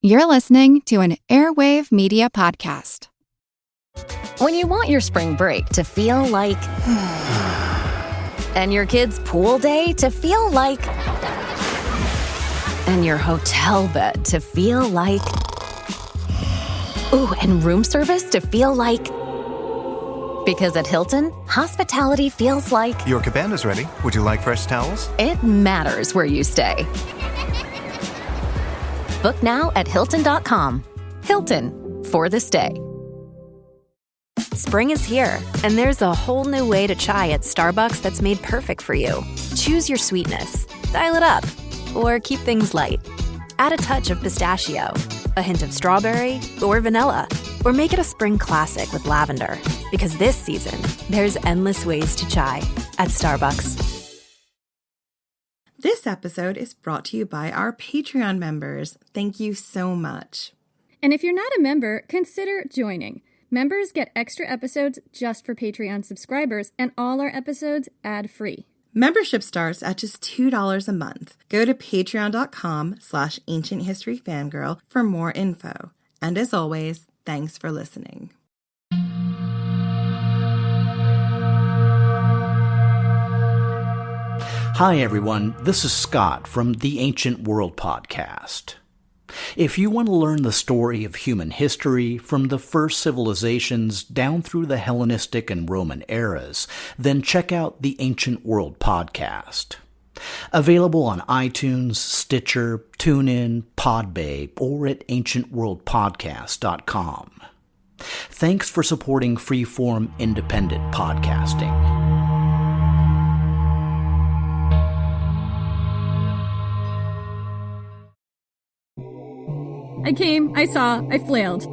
You're listening to an Airwave Media Podcast. When you want your spring break to feel like... and your kids' pool day to feel like... and your hotel bed to feel like... ooh, and room service to feel like... because at Hilton, hospitality feels like... Your cabana's ready. Would you like fresh towels? It matters where you stay. Book now at Hilton.com. Hilton, for the stay. Spring is here, and there's a whole new way to chai at Starbucks that's made perfect for you. Choose your sweetness, dial it up, or keep things light. Add a touch of pistachio, a hint of strawberry, or vanilla, or make it a spring classic with lavender. Because this season, there's endless ways to chai at Starbucks. This episode is brought to you by our Patreon members. Thank you so much. And if you're not a member, consider joining. Members get extra episodes just for Patreon subscribers, and all our episodes ad-free. Membership starts at just $2 a month. Go to patreon.com/ancienthistoryfangirl for more info. And as always, thanks for listening. Hi everyone, this is Scott from the Ancient World Podcast. If you want to learn the story of human history from the first civilizations down through the Hellenistic and Roman eras, then check out the Ancient World Podcast. Available on iTunes, Stitcher, TuneIn, Podbay, or at ancientworldpodcast.com. Thanks for supporting freeform independent podcasting. I came, I saw, I flailed.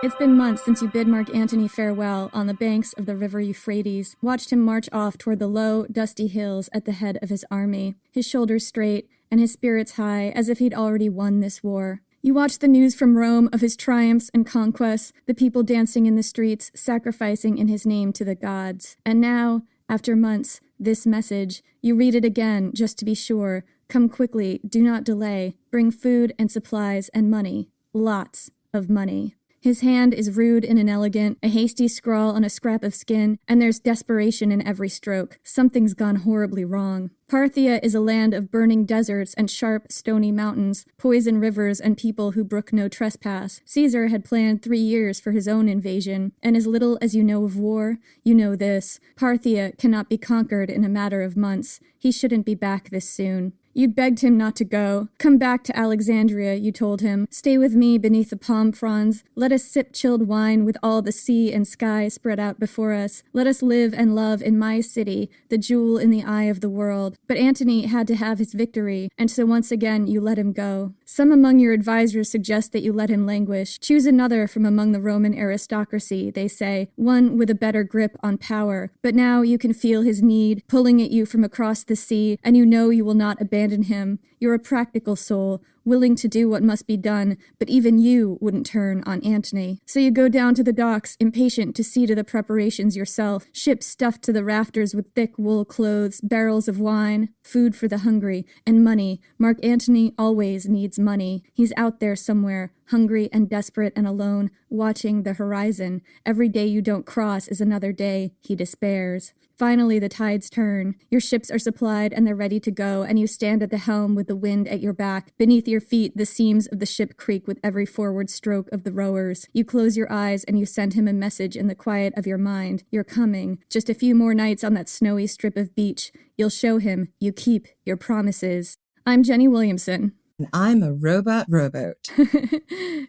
It's been months since you bid Marc Antony farewell on the banks of the river Euphrates, watched him march off toward the low, dusty hills at the head of his army, his shoulders straight and his spirits high, as if he'd already won this war. You watched the news from Rome of his triumphs and conquests, the people dancing in the streets, sacrificing in his name to the gods. And now, after months, this message, you read it again just to be sure. Come quickly, do not delay. Bring food and supplies and money. Lots of money. His hand is rude and inelegant, a hasty scrawl on a scrap of skin, and there's desperation in every stroke. Something's gone horribly wrong. Parthia is a land of burning deserts and sharp, stony mountains, poison rivers and people who brook no trespass. Caesar had planned 3 years for his own invasion, and as little as you know of war, you know this. Parthia cannot be conquered in a matter of months. He shouldn't be back this soon. You begged him not to go. Come back to Alexandria, you told him. Stay with me beneath the palm fronds. Let us sip chilled wine with all the sea and sky spread out before us. Let us live and love in my city, the jewel in the eye of the world. But Antony had to have his victory, and so once again you let him go. Some among your advisors suggest that you let him languish. Choose another from among the Roman aristocracy, they say, one with a better grip on power. But now you can feel his need, pulling at you from across the sea, and you know you will not abandon him. You're a practical soul, willing to do what must be done, but even you wouldn't turn on Antony. So you go down to the docks, impatient to see to the preparations yourself, ships stuffed to the rafters with thick wool clothes, barrels of wine, food for the hungry, and money. Marc Antony always needs money. He's out there somewhere, hungry and desperate and alone, watching the horizon. Every day you don't cross is another day, he despairs. Finally, the tides turn. Your ships are supplied and they're ready to go, and you stand at the helm with the wind at your back. Beneath your feet, the seams of the ship creak with every forward stroke of the rowers. You close your eyes and you send him a message in the quiet of your mind. You're coming. Just a few more nights on that snowy strip of beach. You'll show him you keep your promises. I'm Jenny Williamson. And I'm a robot rowboat.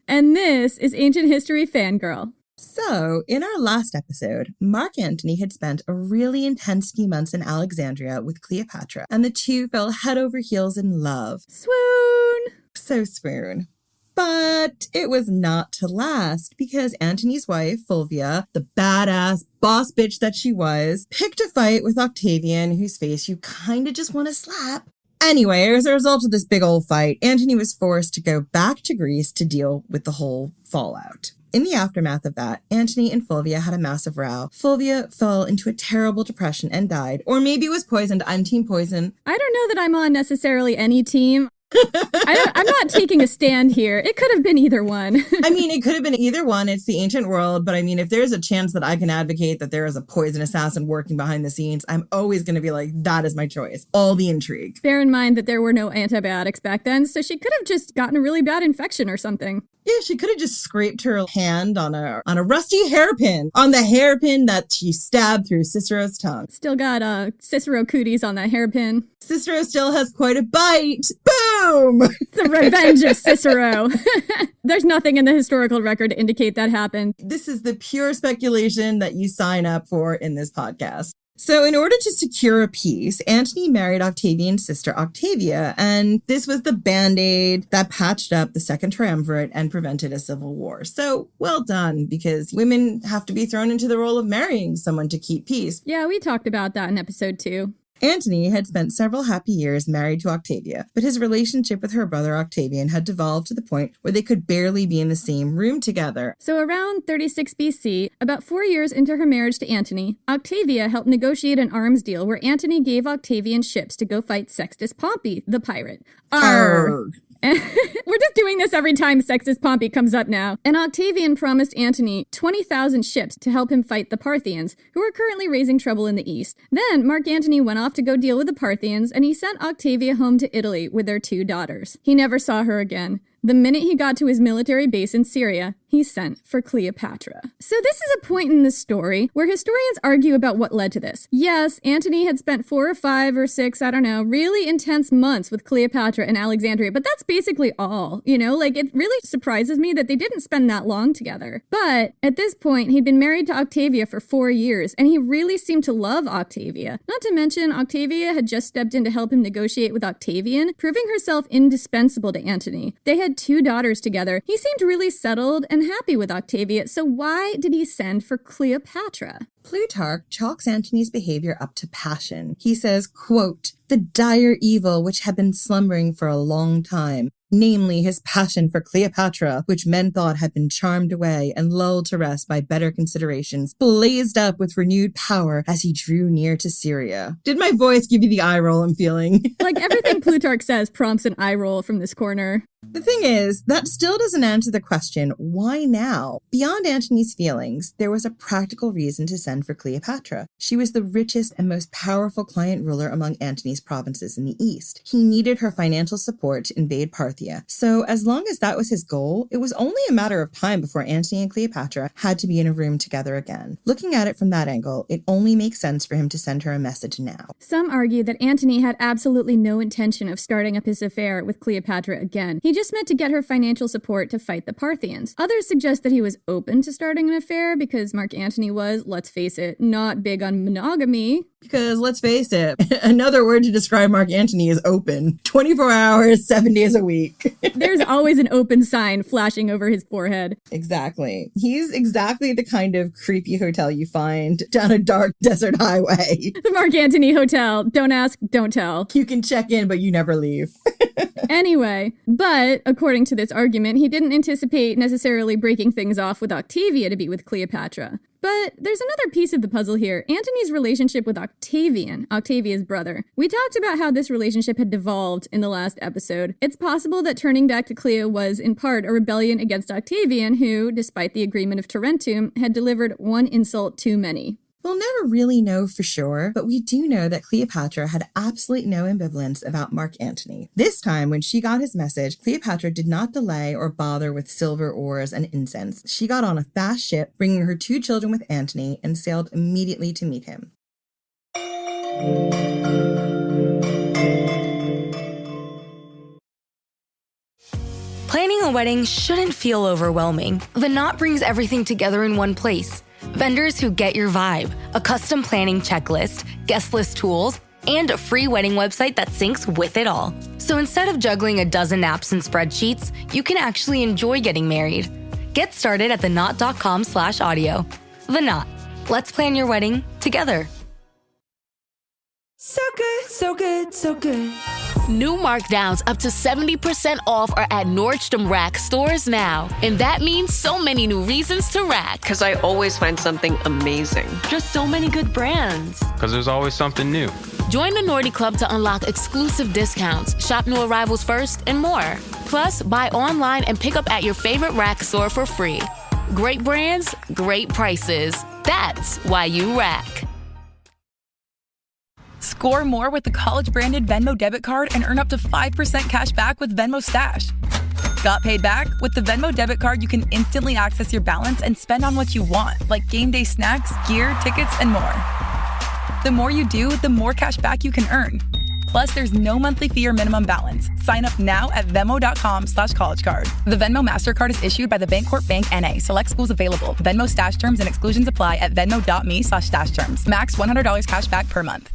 And this is Ancient History Fangirl. So, in our last episode, Marc Antony had spent a really intense few months in Alexandria with Cleopatra, and the two fell head over heels in love. Swoon! So swoon. But it was not to last, because Antony's wife, Fulvia, the badass boss bitch that she was, picked a fight with Octavian, whose face you kinda just want to slap. Anyway, as a result of this big old fight, Antony was forced to go back to Greece to deal with the whole fallout. In the aftermath of that, Antony and Fulvia had a massive row. Fulvia fell into a terrible depression and died. Or maybe was poisoned. I'm team poison. I don't know that I'm on necessarily any team. I'm not taking a stand here. It could have been either one. I mean, it could have been either one. It's the ancient world. But I mean, if there's a chance that I can advocate that there is a poison assassin working behind the scenes, I'm always going to be like, that is my choice. All the intrigue. Bear in mind that there were no antibiotics back then, so she could have just gotten a really bad infection or something. Yeah, she could have just scraped her hand on a rusty hairpin, on the hairpin that she stabbed through Cicero's tongue. Still got Cicero cooties on that hairpin. Cicero still has quite a bite. Boom! The revenge of Cicero. There's nothing in the historical record to indicate that happened. This is the pure speculation that you sign up for in this podcast. So in order to secure a peace, Antony married Octavian's sister Octavia, and this was the band-aid that patched up the Second Triumvirate and prevented a civil war. So well done, because women have to be thrown into the role of marrying someone to keep peace. Yeah, we talked about that in episode 2. Antony had spent several happy years married to Octavia, but his relationship with her brother Octavian had devolved to the point where they could barely be in the same room together. So around 36 BC, about 4 years into her marriage to Antony, Octavia helped negotiate an arms deal where Antony gave Octavian ships to go fight Sextus Pompey, the pirate. Arrgh! We're just doing this every time Sextus Pompey comes up now. And Octavian promised Antony 20,000 ships to help him fight the Parthians, who are currently raising trouble in the east. Then Marc Antony went off to go deal with the Parthians, and he sent Octavia home to Italy with their 2 daughters. He never saw her again. The minute he got to his military base in Syria, he sent for Cleopatra. So this is a point in the story where historians argue about what led to this. Yes, Antony had spent 4 or 5 or 6, I don't know, really intense months with Cleopatra in Alexandria, but that's basically all, it really surprises me that they didn't spend that long together. But at this point, he'd been married to Octavia for 4 years, and he really seemed to love Octavia. Not to mention, Octavia had just stepped in to help him negotiate with Octavian, proving herself indispensable to Antony. They had 2 daughters together. He seemed really settled and happy with Octavia, so why did he send for Cleopatra? Plutarch chalks Antony's behavior up to passion. He says, quote, "The dire evil which had been slumbering for a long time, namely his passion for Cleopatra, which men thought had been charmed away and lulled to rest by better considerations, blazed up with renewed power as he drew near to Syria." Did my voice give you the eye roll I'm feeling? Like everything Plutarch says prompts an eye roll from this corner. The thing is, that still doesn't answer the question, why now? Beyond Antony's feelings, there was a practical reason to send for Cleopatra. She was the richest and most powerful client ruler among Antony's provinces in the east. He needed her financial support to invade Parthia. So as long as that was his goal, it was only a matter of time before Antony and Cleopatra had to be in a room together again. Looking at it from that angle, it only makes sense for him to send her a message now. Some argue that Antony had absolutely no intention of starting up his affair with Cleopatra again. He just meant to get her financial support to fight the Parthians. Others suggest that he was open to starting an affair because Marc Antony was, let's face it, not big on monogamy. Because let's face it, another word to describe Marc Antony is open. 24 hours, 7 days a week. There's always an open sign flashing over his forehead. Exactly. He's exactly the kind of creepy hotel you find down a dark desert highway. The Marc Antony Hotel. Don't ask, don't tell. You can check in, but you never leave. Anyway, but according to this argument, he didn't anticipate necessarily breaking things off with Octavia to be with Cleopatra. But there's another piece of the puzzle here, Antony's relationship with Octavian, Octavia's brother. We talked about how this relationship had devolved in the last episode. It's possible that turning back to Cleo was, in part, a rebellion against Octavian, who, despite the agreement of Tarentum, had delivered one insult too many. We'll never really know for sure, but we do know that Cleopatra had absolutely no ambivalence about Marc Antony. This time, when she got his message, Cleopatra did not delay or bother with silver oars and incense. She got on a fast ship, bringing her 2 children with Antony, and sailed immediately to meet him. Planning a wedding shouldn't feel overwhelming. The Knot brings everything together in one place. Vendors who get your vibe, a custom planning checklist, guest list tools, and a free wedding website that syncs with it all. So instead of juggling a dozen apps and spreadsheets, you can actually enjoy getting married. Get started at theknot.com/audio. The Knot. Let's plan your wedding together. So good, so good, so good. New markdowns up to 70% off are at Nordstrom Rack stores now. And that means so many new reasons to rack. Because I always find something amazing. Just so many good brands. Because there's always something new. Join the Nordy Club to unlock exclusive discounts, shop new arrivals first, and more. Plus, buy online and pick up at your favorite Rack store for free. Great brands, great prices. That's why you rack. Score more with the college-branded Venmo debit card and earn up to 5% cash back with Venmo Stash. Got paid back? With the Venmo debit card, you can instantly access your balance and spend on what you want, like game day snacks, gear, tickets, and more. The more you do, the more cash back you can earn. Plus, there's no monthly fee or minimum balance. Sign up now at venmo.com/collegecard. The Venmo MasterCard is issued by the Bancorp Bank N.A. Select schools available. Venmo Stash terms and exclusions apply at venmo.me/stash terms. Max $100 cash back per month.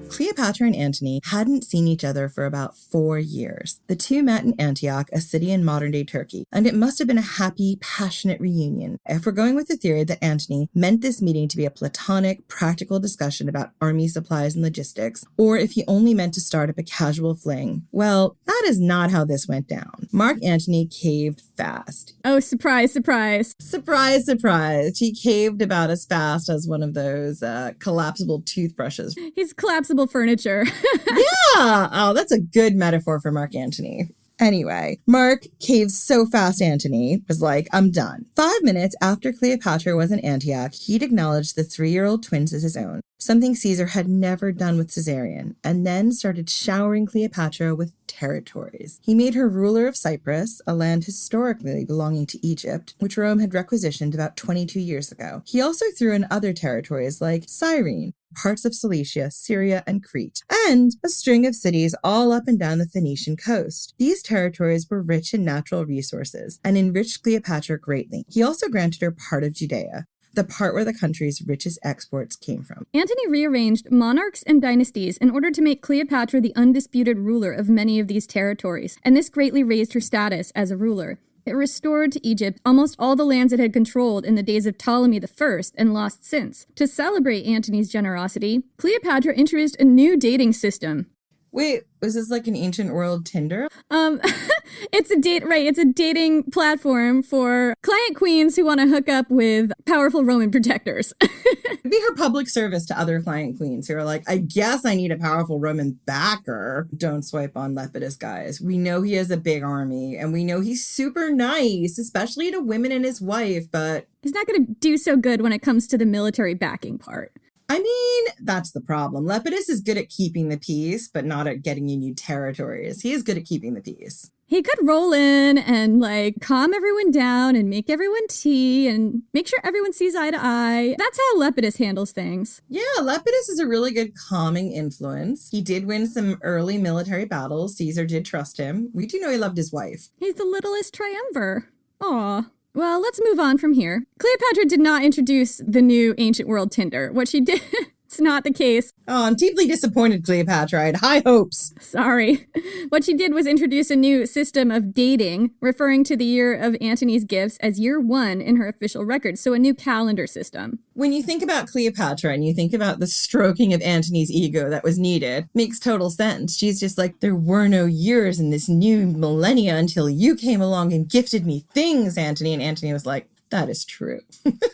Cleopatra and Antony hadn't seen each other for about 4 years. The two met in Antioch, a city in modern-day Turkey, and it must have been a happy, passionate reunion. If we're going with the theory that Antony meant this meeting to be a platonic, practical discussion about army supplies and logistics, or if he only meant to start up a casual fling, well, that is not how this went down. Marc Antony caved fast. Oh, surprise, surprise. Surprise, surprise. He caved about as fast as one of those collapsible toothbrushes. He's collapsible furniture. Yeah! Oh, that's a good metaphor for Marc Antony. Anyway, Marc caved so fast Antony was like, I'm done. 5 minutes after Cleopatra was in Antioch, he'd acknowledged the 3-year-old twins as his own, something Caesar had never done with Caesarion, and then started showering Cleopatra with territories. He made her ruler of Cyprus, a land historically belonging to Egypt, which Rome had requisitioned about 22 years ago. He also threw in other territories like Cyrene, parts of Cilicia, Syria, and Crete, and a string of cities all up and down the Phoenician coast. These territories were rich in natural resources and enriched Cleopatra greatly. He also granted her part of Judea, the part where the country's richest exports came from. Antony rearranged monarchs and dynasties in order to make Cleopatra the undisputed ruler of many of these territories, and this greatly raised her status as a ruler. It restored to Egypt almost all the lands it had controlled in the days of Ptolemy I and lost since. To celebrate Antony's generosity, Cleopatra introduced a new dating system. Wait, was this like an ancient world Tinder? It's a dating platform for client queens who want to hook up with powerful Roman protectors. It'd be her public service to other client queens who are like, I guess I need a powerful Roman backer. Don't swipe on Lepidus, guys. We know he has a big army, and we know he's super nice, especially to women and his wife, but he's not going to do so good when it comes to the military backing part. I mean, that's the problem. Lepidus is good at keeping the peace, but not at getting you new territories. He is good at keeping the peace. He could roll in and, calm everyone down and make everyone tea and make sure everyone sees eye to eye. That's how Lepidus handles things. Yeah, Lepidus is a really good calming influence. He did win some early military battles. Caesar did trust him. We do know he loved his wife. He's the littlest triumvir. Aw. Well, let's move on from here. Cleopatra did not introduce the new ancient world Tinder. What she did, it's not the case. Oh, I'm deeply disappointed, Cleopatra. I had high hopes. Sorry. What she did was introduce a new system of dating, referring to the year of Antony's gifts as year 1 in her official records, so a new calendar system. When you think about Cleopatra and you think about the stroking of Antony's ego that was needed, makes total sense. She's just like, there were no years in this new millennia until you came along and gifted me things, Antony. And Antony was like, that is true.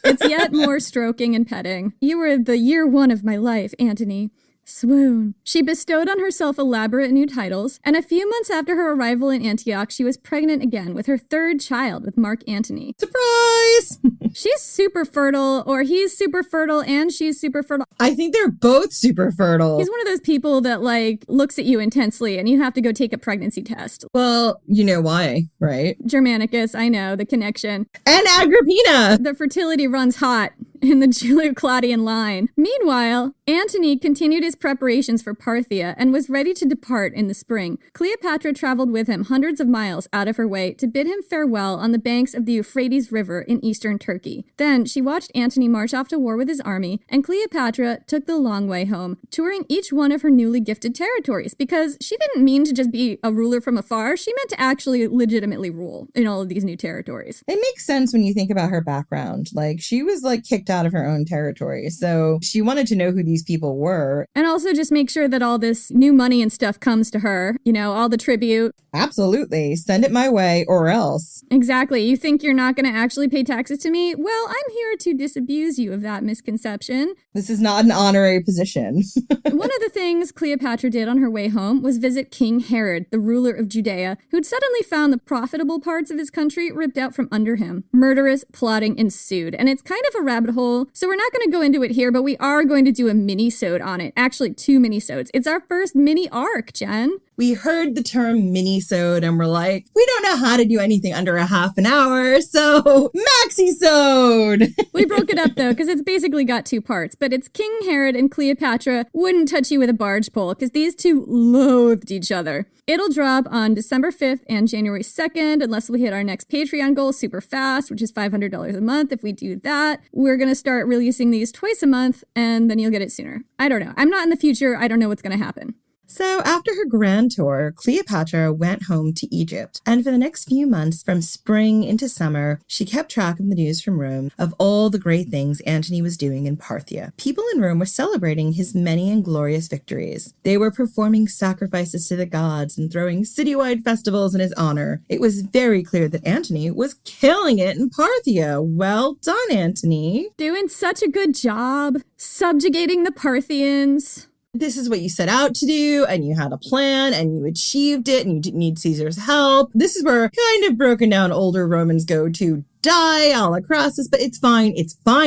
It's yet more stroking and petting. You were the year 1 of my life, Antony. Swoon. She bestowed on herself elaborate new titles, and a few months after her arrival in Antioch, she was pregnant again with her 3rd child with Marc Antony. Surprise! She's super fertile, or he's super fertile, and she's super fertile. I think they're both super fertile. He's one of those people that, looks at you intensely, and you have to go take a pregnancy test. Well, you know why, right? Germanicus, I know, the connection. And Agrippina! The fertility runs hot in the Julio-Claudian line. Meanwhile, Antony continued his preparations for Parthia and was ready to depart in the spring. Cleopatra traveled with him hundreds of miles out of her way to bid him farewell on the banks of the Euphrates River in eastern Turkey. Then she watched Antony march off to war with his army, and Cleopatra took the long way home, touring each one of her newly gifted territories, because she didn't mean to just be a ruler from afar. She meant to actually legitimately rule in all of these new territories. It makes sense when you think about her background. She was kicked kicked out of her own territory. So she wanted to know who these people were. And also just make sure that all this new money and stuff comes to her, you know, all the tribute. Absolutely. Send it my way or else. Exactly. You think you're not going to actually pay taxes to me? Well, I'm here to disabuse you of that misconception. This is not an honorary position. One of the things Cleopatra did on her way home was visit King Herod, the ruler of Judea, who'd suddenly found the profitable parts of his country ripped out from under him. Murderous plotting ensued, and it's kind of a rabbit hole, so we're not going to go into it here, but we are going to do a mini-sode on it. Actually, 2 mini-sodes. It's our first mini arc, Jen. We heard the term mini-sode and we're like, we don't know how to do anything under a half an hour, so maxi-sode! We broke it up though, because it's basically got 2 parts, but it's King Herod and Cleopatra wouldn't touch you with a barge pole, because these two loathed each other. It'll drop on December 5th and January 2nd, unless we hit our next Patreon goal super fast, which is $500 a month. If we do that, we're going to start releasing these twice a month, and then you'll get it sooner. I don't know. I'm not in the future. I don't know what's going to happen. So after her grand tour, Cleopatra went home to Egypt. And for the next few months, from spring into summer, she kept track of the news from Rome of all the great things Antony was doing in Parthia. People in Rome were celebrating his many and glorious victories. They were performing sacrifices to the gods and throwing citywide festivals in his honor. It was very clear that Antony was killing it in Parthia. Well done, Antony. Doing such a good job subjugating the Parthians. This is what you set out to do, and you had a plan, and you achieved it, and you didn't need Caesar's help. This is where kind of broken down older Romans go to die a la Crassus, but it's fine,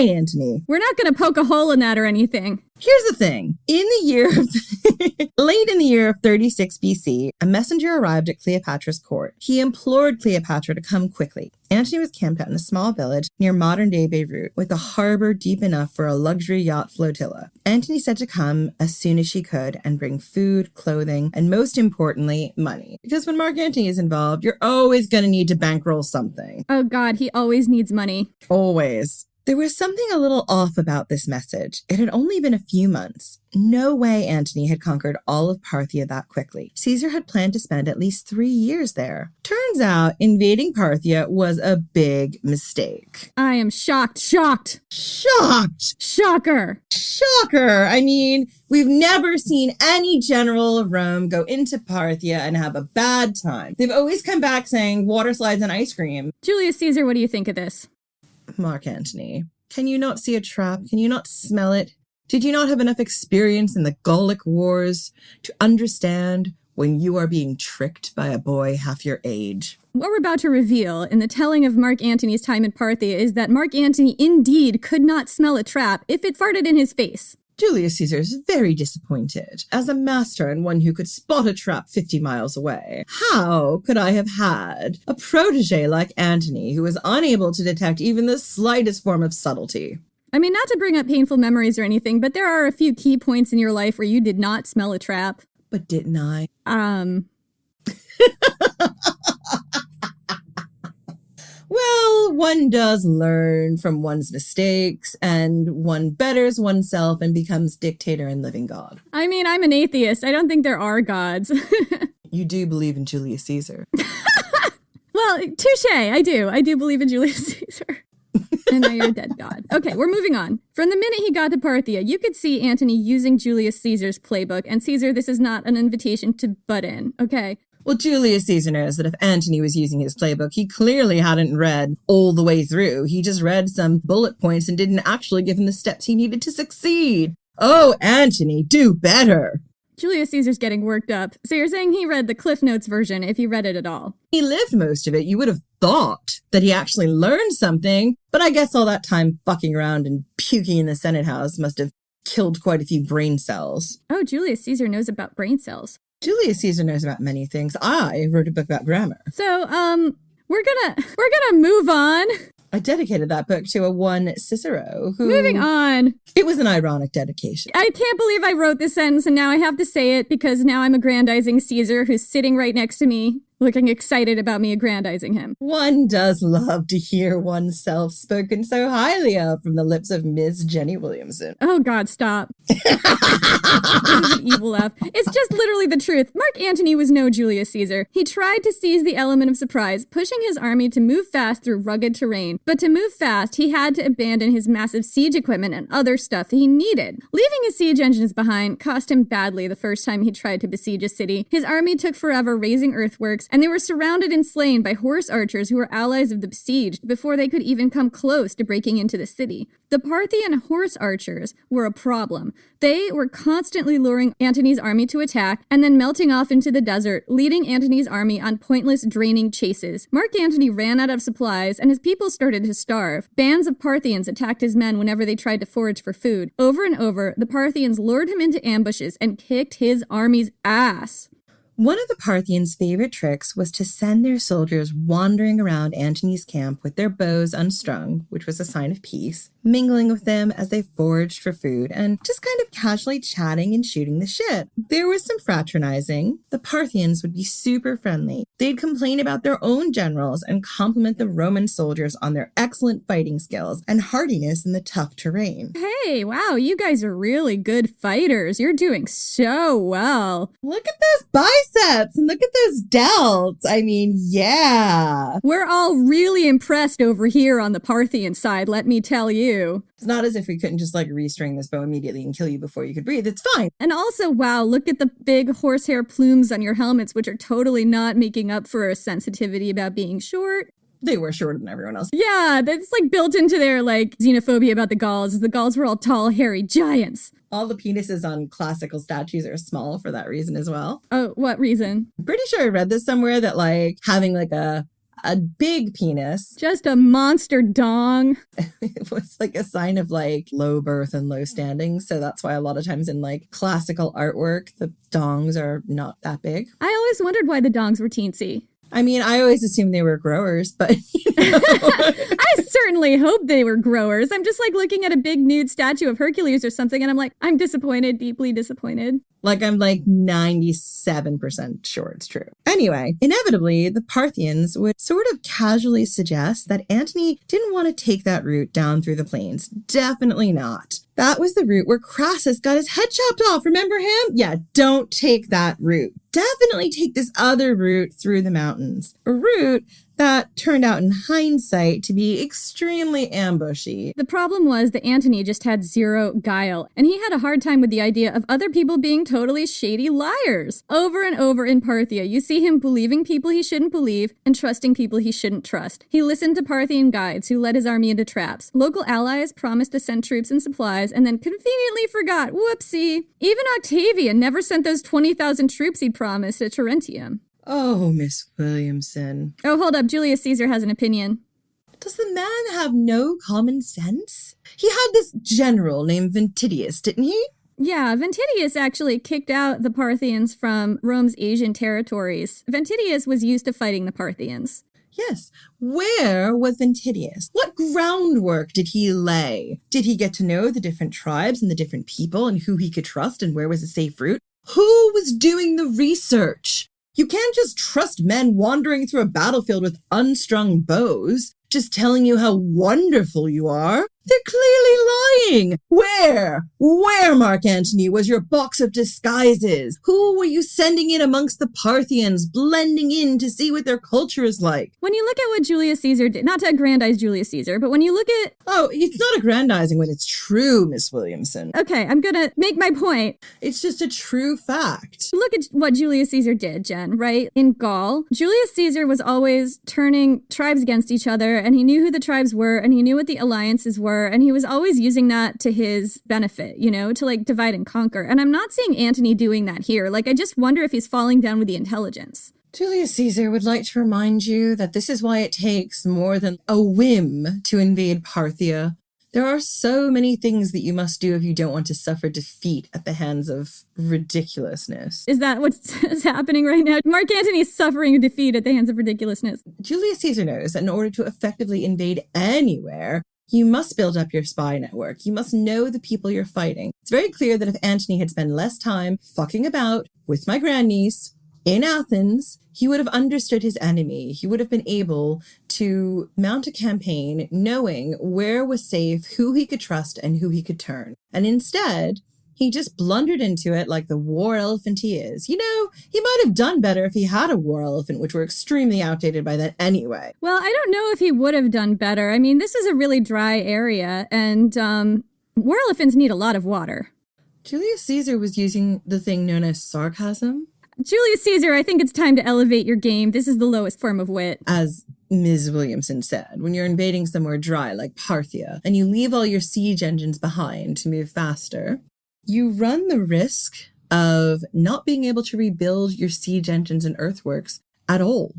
Antony. We're not going to poke a hole in that or anything. Here's the thing. Late in the year of 36 BC, a messenger arrived at Cleopatra's court. He implored Cleopatra to come quickly. Antony was camped out in a small village near modern-day Beirut, with a harbor deep enough for a luxury yacht flotilla. Antony said to come as soon as she could and bring food, clothing, and most importantly, money. Because when Marc Antony is involved, you're always going to need to bankroll something. Oh God, he always needs money. Always. There was something a little off about this message. It had only been a few months. No way Antony had conquered all of Parthia that quickly. Caesar had planned to spend at least 3 years there. Turns out, invading Parthia was a big mistake. I am shocked. Shocker! I mean, we've never seen any general of Rome go into Parthia and have a bad time. They've always come back saying water slides and ice cream. Julius Caesar, what do you think of this? Marc Antony, can you not see a trap? Can you not smell it? Did you not have enough experience in the Gallic Wars to understand when you are being tricked by a boy half your age? What we're about to reveal in the telling of Marc Antony's time in Parthia is that Marc Antony indeed could not smell a trap if it farted in his face. Julius Caesar is very disappointed. As a master and one who could spot a trap 50 miles away, how could I have had a protege like Antony who was unable to detect even the slightest form of subtlety? I mean, not to bring up painful memories or anything, but there are a few key points in your life where you did not smell a trap. But didn't I? Well, one does learn from one's mistakes, and one betters oneself and becomes dictator and living god. I mean, I'm an atheist. I don't think there are gods. You do believe in Julius Caesar. Well, touche. I do believe in Julius Caesar. And now you're a dead god. Okay, we're moving on. From the minute he got to Parthia, you could see Antony using Julius Caesar's playbook. And Caesar, this is not an invitation to butt in, okay? Well, Julius Caesar knows that if Antony was using his playbook, he clearly hadn't read all the way through. He just read some bullet points and didn't actually give him the steps he needed to succeed. Oh, Antony, do better. Julius Caesar's getting worked up. So you're saying he read the Cliff Notes version if he read it at all? He lived most of it. You would have thought that he actually learned something, but I guess all that time fucking around and puking in the Senate House must have killed quite a few brain cells. Oh, Julius Caesar knows about brain cells. Julius Caesar knows about many things. I wrote a book about grammar. So, we're gonna move on. I dedicated that book to a one Cicero who... Moving on. It was an ironic dedication. I can't believe I wrote this sentence and now I have to say it because now I'm aggrandizing Caesar who's sitting right next to me. looking excited about me aggrandizing him. One does love to hear oneself spoken so highly of from the lips of Miss Jenny Williamson. Oh, God, stop. This is an evil laugh. It's just literally the truth. Marc Antony was no Julius Caesar. He tried to seize the element of surprise, pushing his army to move fast through rugged terrain. But to move fast, he had to abandon his massive siege equipment and other stuff he needed. Leaving his siege engines behind cost him badly the first time he tried to besiege a city. His army took forever raising earthworks, and they were surrounded and slain by horse archers who were allies of the besieged before they could even come close to breaking into the city. The Parthian horse archers were a problem. They were constantly luring Antony's army to attack and then melting off into the desert, leading Antony's army on pointless, draining chases. Marc Antony ran out of supplies and his people started to starve. Bands of Parthians attacked his men whenever they tried to forage for food. Over and over, the Parthians lured him into ambushes and kicked his army's ass. One of the Parthians' favorite tricks was to send their soldiers wandering around Antony's camp with their bows unstrung, which was a sign of peace, mingling with them as they foraged for food, and just kind of casually chatting and shooting the shit. There was some fraternizing. The Parthians would be super friendly. They'd complain about their own generals and compliment the Roman soldiers on their excellent fighting skills and hardiness in the tough terrain. Hey, wow, you guys are really good fighters. You're doing so well. Look at those biceps and look at those delts. I mean, yeah. We're all really impressed over here on the Parthian side, let me tell you. It's not as if we couldn't just restring this bow immediately and kill you before you could breathe. It's fine. And also, wow, look at the big horsehair plumes on your helmets, which are totally not making up for a sensitivity about being short. They were shorter than everyone else. Yeah, that's built into their xenophobia about the Gauls. The Gauls were all tall, hairy giants. All the penises on classical statues are small for that reason as well. Oh, what reason? I'm pretty sure I read this somewhere that having a big penis. Just a monster dong. It was a sign of low birth and low standing. So that's why a lot of times in classical artwork, the dongs are not that big. I always wondered why the dongs were teensy. I mean, I always assumed they were growers, but I certainly hope they were growers. I'm just looking at a big nude statue of Hercules or something, and I'm disappointed, deeply disappointed. I'm 97% sure it's true. Anyway, inevitably, the Parthians would sort of casually suggest that Antony didn't want to take that route down through the plains. Definitely not. That was the route where Crassus got his head chopped off. Remember him? Yeah, don't take that route. Definitely take this other route through the mountains. A route that turned out in hindsight to be extremely ambushy. The problem was that Antony just had zero guile, and he had a hard time with the idea of other people being totally shady liars. Over and over in Parthia, you see him believing people he shouldn't believe and trusting people he shouldn't trust. He listened to Parthian guides who led his army into traps. Local allies promised to send troops and supplies and then conveniently forgot. Whoopsie. Even Octavia never sent those 20,000 troops he promised at Terentium. Oh, Miss Williamson. Oh, hold up. Julius Caesar has an opinion. Does the man have no common sense? He had this general named Ventidius, didn't he? Yeah, Ventidius actually kicked out the Parthians from Rome's Asian territories. Ventidius was used to fighting the Parthians. Yes. Where was Ventidius? What groundwork did he lay? Did he get to know the different tribes and the different people and who he could trust and where was a safe route? Who was doing the research? You can't just trust men wandering through a battlefield with unstrung bows, just telling you how wonderful you are. They're clearly lying. Where, Marc Antony, was your box of disguises? Who were you sending in amongst the Parthians, blending in to see what their culture is like? When you look at what Julius Caesar did, not to aggrandize Julius Caesar, but when you look at... Oh, it's not aggrandizing when it's true, Miss Williamson. Okay, I'm gonna make my point. It's just a true fact. Look at what Julius Caesar did, Jen, right? In Gaul, Julius Caesar was always turning tribes against each other, and he knew who the tribes were, and he knew what the alliances were, and he was always using that to his benefit, to divide and conquer. And I'm not seeing Antony doing that here. I just wonder if he's falling down with the intelligence. Julius Caesar would like to remind you that this is why it takes more than a whim to invade Parthia. There are so many things that you must do if you don't want to suffer defeat at the hands of ridiculousness. Is that what's happening right now? Marc Antony is suffering defeat at the hands of ridiculousness. Julius Caesar knows that in order to effectively invade anywhere, you must build up your spy network. You must know the people you're fighting. It's very clear that if Antony had spent less time fucking about with my grandniece in Athens, He would have understood his enemy. He would have been able to mount a campaign knowing where was safe, who he could trust, and who he could turn. And instead, he just blundered into it like the war elephant he is. You know, he might have done better if he had a war elephant, which were extremely outdated by then anyway. Well, I don't know if he would have done better. I mean, this is a really dry area, and war elephants need a lot of water. Julius Caesar was using the thing known as sarcasm. Julius Caesar, I think it's time to elevate your game. This is the lowest form of wit. As Ms. Williamson said, when you're invading somewhere dry like Parthia, and you leave all your siege engines behind to move faster, you run the risk of not being able to rebuild your siege engines and earthworks at all.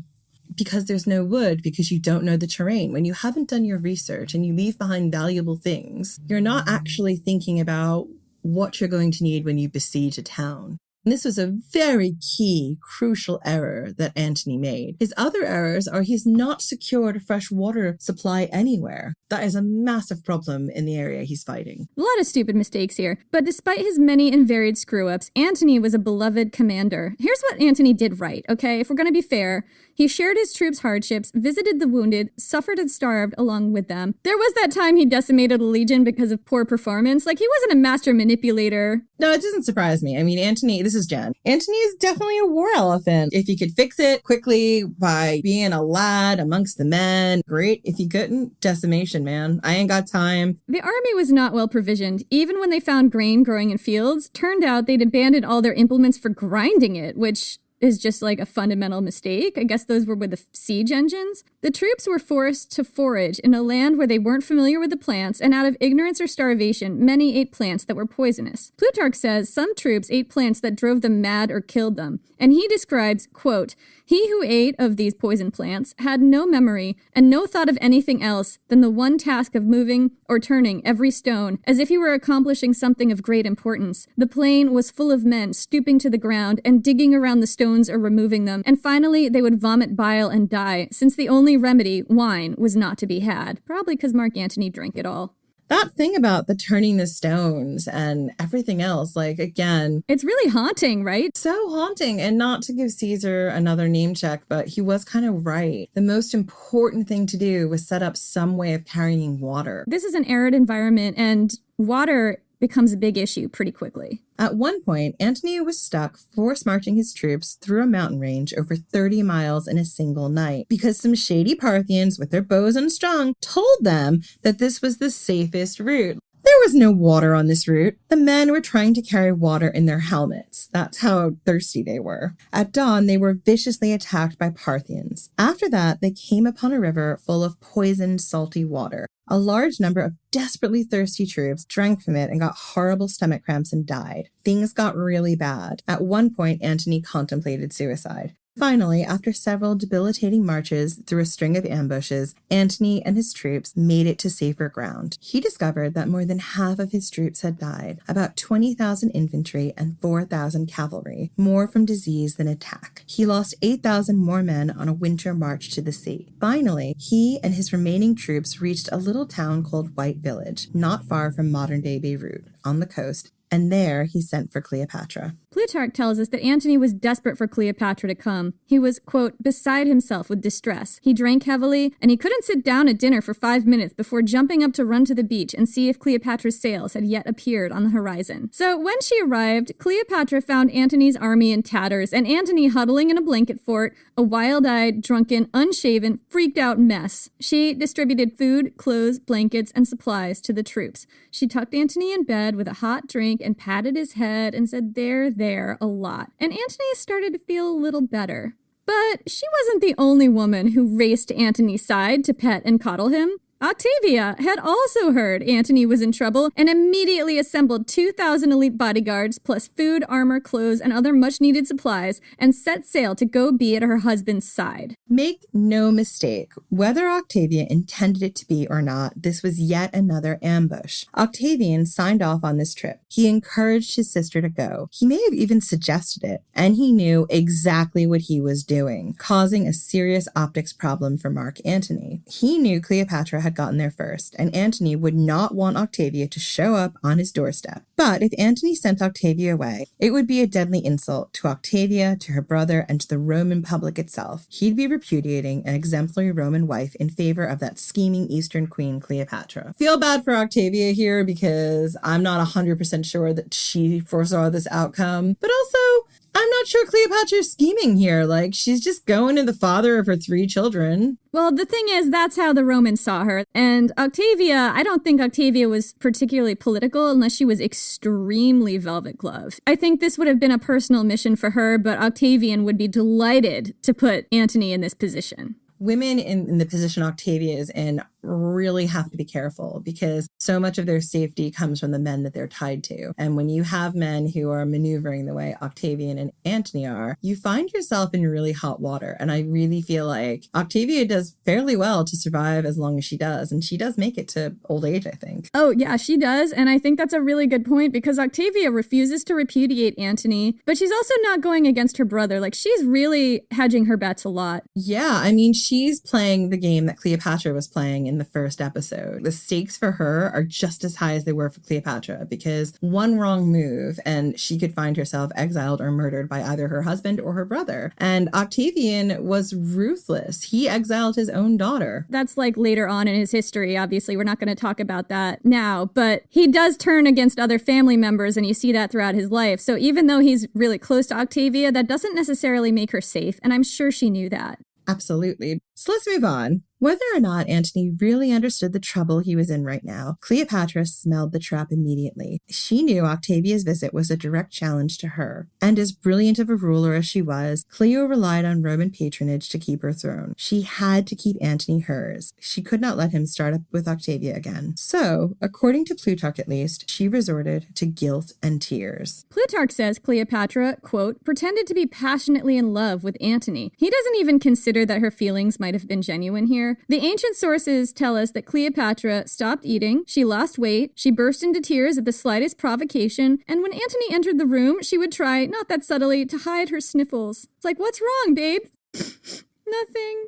Because there's no wood, because you don't know the terrain. When you haven't done your research and you leave behind valuable things, you're not actually thinking about what you're going to need when you besiege a town. And this was a very key, crucial error that Antony made. His other errors are he's not secured a fresh water supply anywhere. That is a massive problem in the area he's fighting. A lot of stupid mistakes here. But despite his many and varied screw-ups, Antony was a beloved commander. Here's what Antony did right, okay? If we're going to be fair, he shared his troops' hardships, visited the wounded, suffered and starved along with them. There was that time he decimated a legion because of poor performance. Like, he wasn't a master manipulator. No, it doesn't surprise me. I mean, Antony, this is Jen. Antony is definitely a war elephant. If he could fix it quickly by being a lad amongst the men, great. If he couldn't, decimation, man. I ain't got time. The army was not well provisioned. Even when they found grain growing in fields, turned out they'd abandoned all their implements for grinding it, which is just like a fundamental mistake. I guess those were with the siege engines. The troops were forced to forage in a land where they weren't familiar with the plants, and out of ignorance or starvation, many ate plants that were poisonous. Plutarch says some troops ate plants that drove them mad or killed them, and he describes, quote, "He who ate of these poison plants had no memory and no thought of anything else than the one task of moving or turning every stone, as if he were accomplishing something of great importance. The plain was full of men stooping to the ground and digging around the stones or removing them, and finally they would vomit bile and die, since the only remedy, wine, was not to be had." Probably because Marc Antony drank it all. That thing about the turning the stones and everything else, like, again, it's really haunting, right? So haunting. And not to give Caesar another name check, but he was kind of right. The most important thing to do was set up some way of carrying water. This is an arid environment, and water becomes a big issue pretty quickly. At one point, Antony was stuck force marching his troops through a mountain range over 30 miles in a single night because some shady Parthians with their bows unstrung told them that this was the safest route. There was no water on this route. The men were trying to carry water in their helmets. That's how thirsty they were. At dawn, they were viciously attacked by Parthians. After that, they came upon a river full of poisoned, salty water. A large number of desperately thirsty troops drank from it and got horrible stomach cramps and died. Things got really bad. At one point, Antony contemplated suicide. Finally, after several debilitating marches through a string of ambushes, Antony and his troops made it to safer ground. He discovered that more than half of his troops had died, about 20,000 infantry and 4,000 cavalry, more from disease than attack. He lost 8,000 more men on a winter march to the sea. Finally, he and his remaining troops reached a little town called White Village, not far from modern-day Beirut, on the coast, and there he sent for Cleopatra. Plutarch tells us that Antony was desperate for Cleopatra to come. He was, quote, beside himself with distress. He drank heavily, and he couldn't sit down at dinner for 5 minutes before jumping up to run to the beach and see if Cleopatra's sails had yet appeared on the horizon. So when she arrived, Cleopatra found Antony's army in tatters, and Antony huddling in a blanket fort, a wild-eyed, drunken, unshaven, freaked-out mess. She distributed food, clothes, blankets, and supplies to the troops. She tucked Antony in bed with a hot drink and patted his head and said, there, a lot. And Antony started to feel a little better. But she wasn't the only woman who raced to Antony's side to pet and coddle him. Octavia had also heard Antony was in trouble and immediately assembled 2,000 elite bodyguards plus food, armor, clothes, and other much-needed supplies and set sail to go be at her husband's side. Make no mistake, whether Octavia intended it to be or not, this was yet another ambush. Octavian signed off on this trip. He encouraged his sister to go. He may have even suggested it, and he knew exactly what he was doing, causing a serious optics problem for Marc Antony. He knew Cleopatra had gotten there first, and Antony would not want Octavia to show up on his doorstep. But if Antony sent Octavia away, it would be a deadly insult to Octavia, to her brother, and to the Roman public itself. He'd be repudiating an exemplary Roman wife in favor of that scheming Eastern queen Cleopatra. Feel bad for Octavia here because I'm not 100% sure that she foresaw this outcome, but also I'm not sure Cleopatra's scheming here. Like, she's just going to the father of her 3 children. Well, the thing is, that's how the Romans saw her. And Octavia, I don't think Octavia was particularly political unless she was extremely velvet glove. I think this would have been a personal mission for her, but Octavian would be delighted to put Antony in this position. Women in the position Octavia is in really have to be careful because so much of their safety comes from the men that they're tied to. And when you have men who are maneuvering the way Octavian and Antony are, you find yourself in really hot water. And I really feel like Octavia does fairly well to survive as long as she does. And she does make it to old age, I think. Oh, yeah, she does. And I think that's a really good point because Octavia refuses to repudiate Antony, but she's also not going against her brother. Like, she's really hedging her bets a lot. Yeah, I mean, she's playing the game that Cleopatra was playing in the first episode. The stakes for her are just as high as they were for Cleopatra because one wrong move and she could find herself exiled or murdered by either her husband or her brother. And Octavian was ruthless. He exiled his own daughter. That's like later on in his history. Obviously, we're not going to talk about that now, but he does turn against other family members and you see that throughout his life. So even though he's really close to Octavia, that doesn't necessarily make her safe. And I'm sure she knew that. Absolutely. So let's move on. Whether or not Antony really understood the trouble he was in right now, Cleopatra smelled the trap immediately. She knew Octavia's visit was a direct challenge to her. And as brilliant of a ruler as she was, Cleo relied on Roman patronage to keep her throne. She had to keep Antony hers. She could not let him start up with Octavia again. So, according to Plutarch at least, she resorted to guilt and tears. Plutarch says Cleopatra, quote, pretended to be passionately in love with Antony. He doesn't even consider that her feelings might have been genuine here. The ancient sources tell us that Cleopatra stopped eating, she lost weight, she burst into tears at the slightest provocation, and when Antony entered the room, she would try, not that subtly, to hide her sniffles. It's like, what's wrong, babe? Nothing.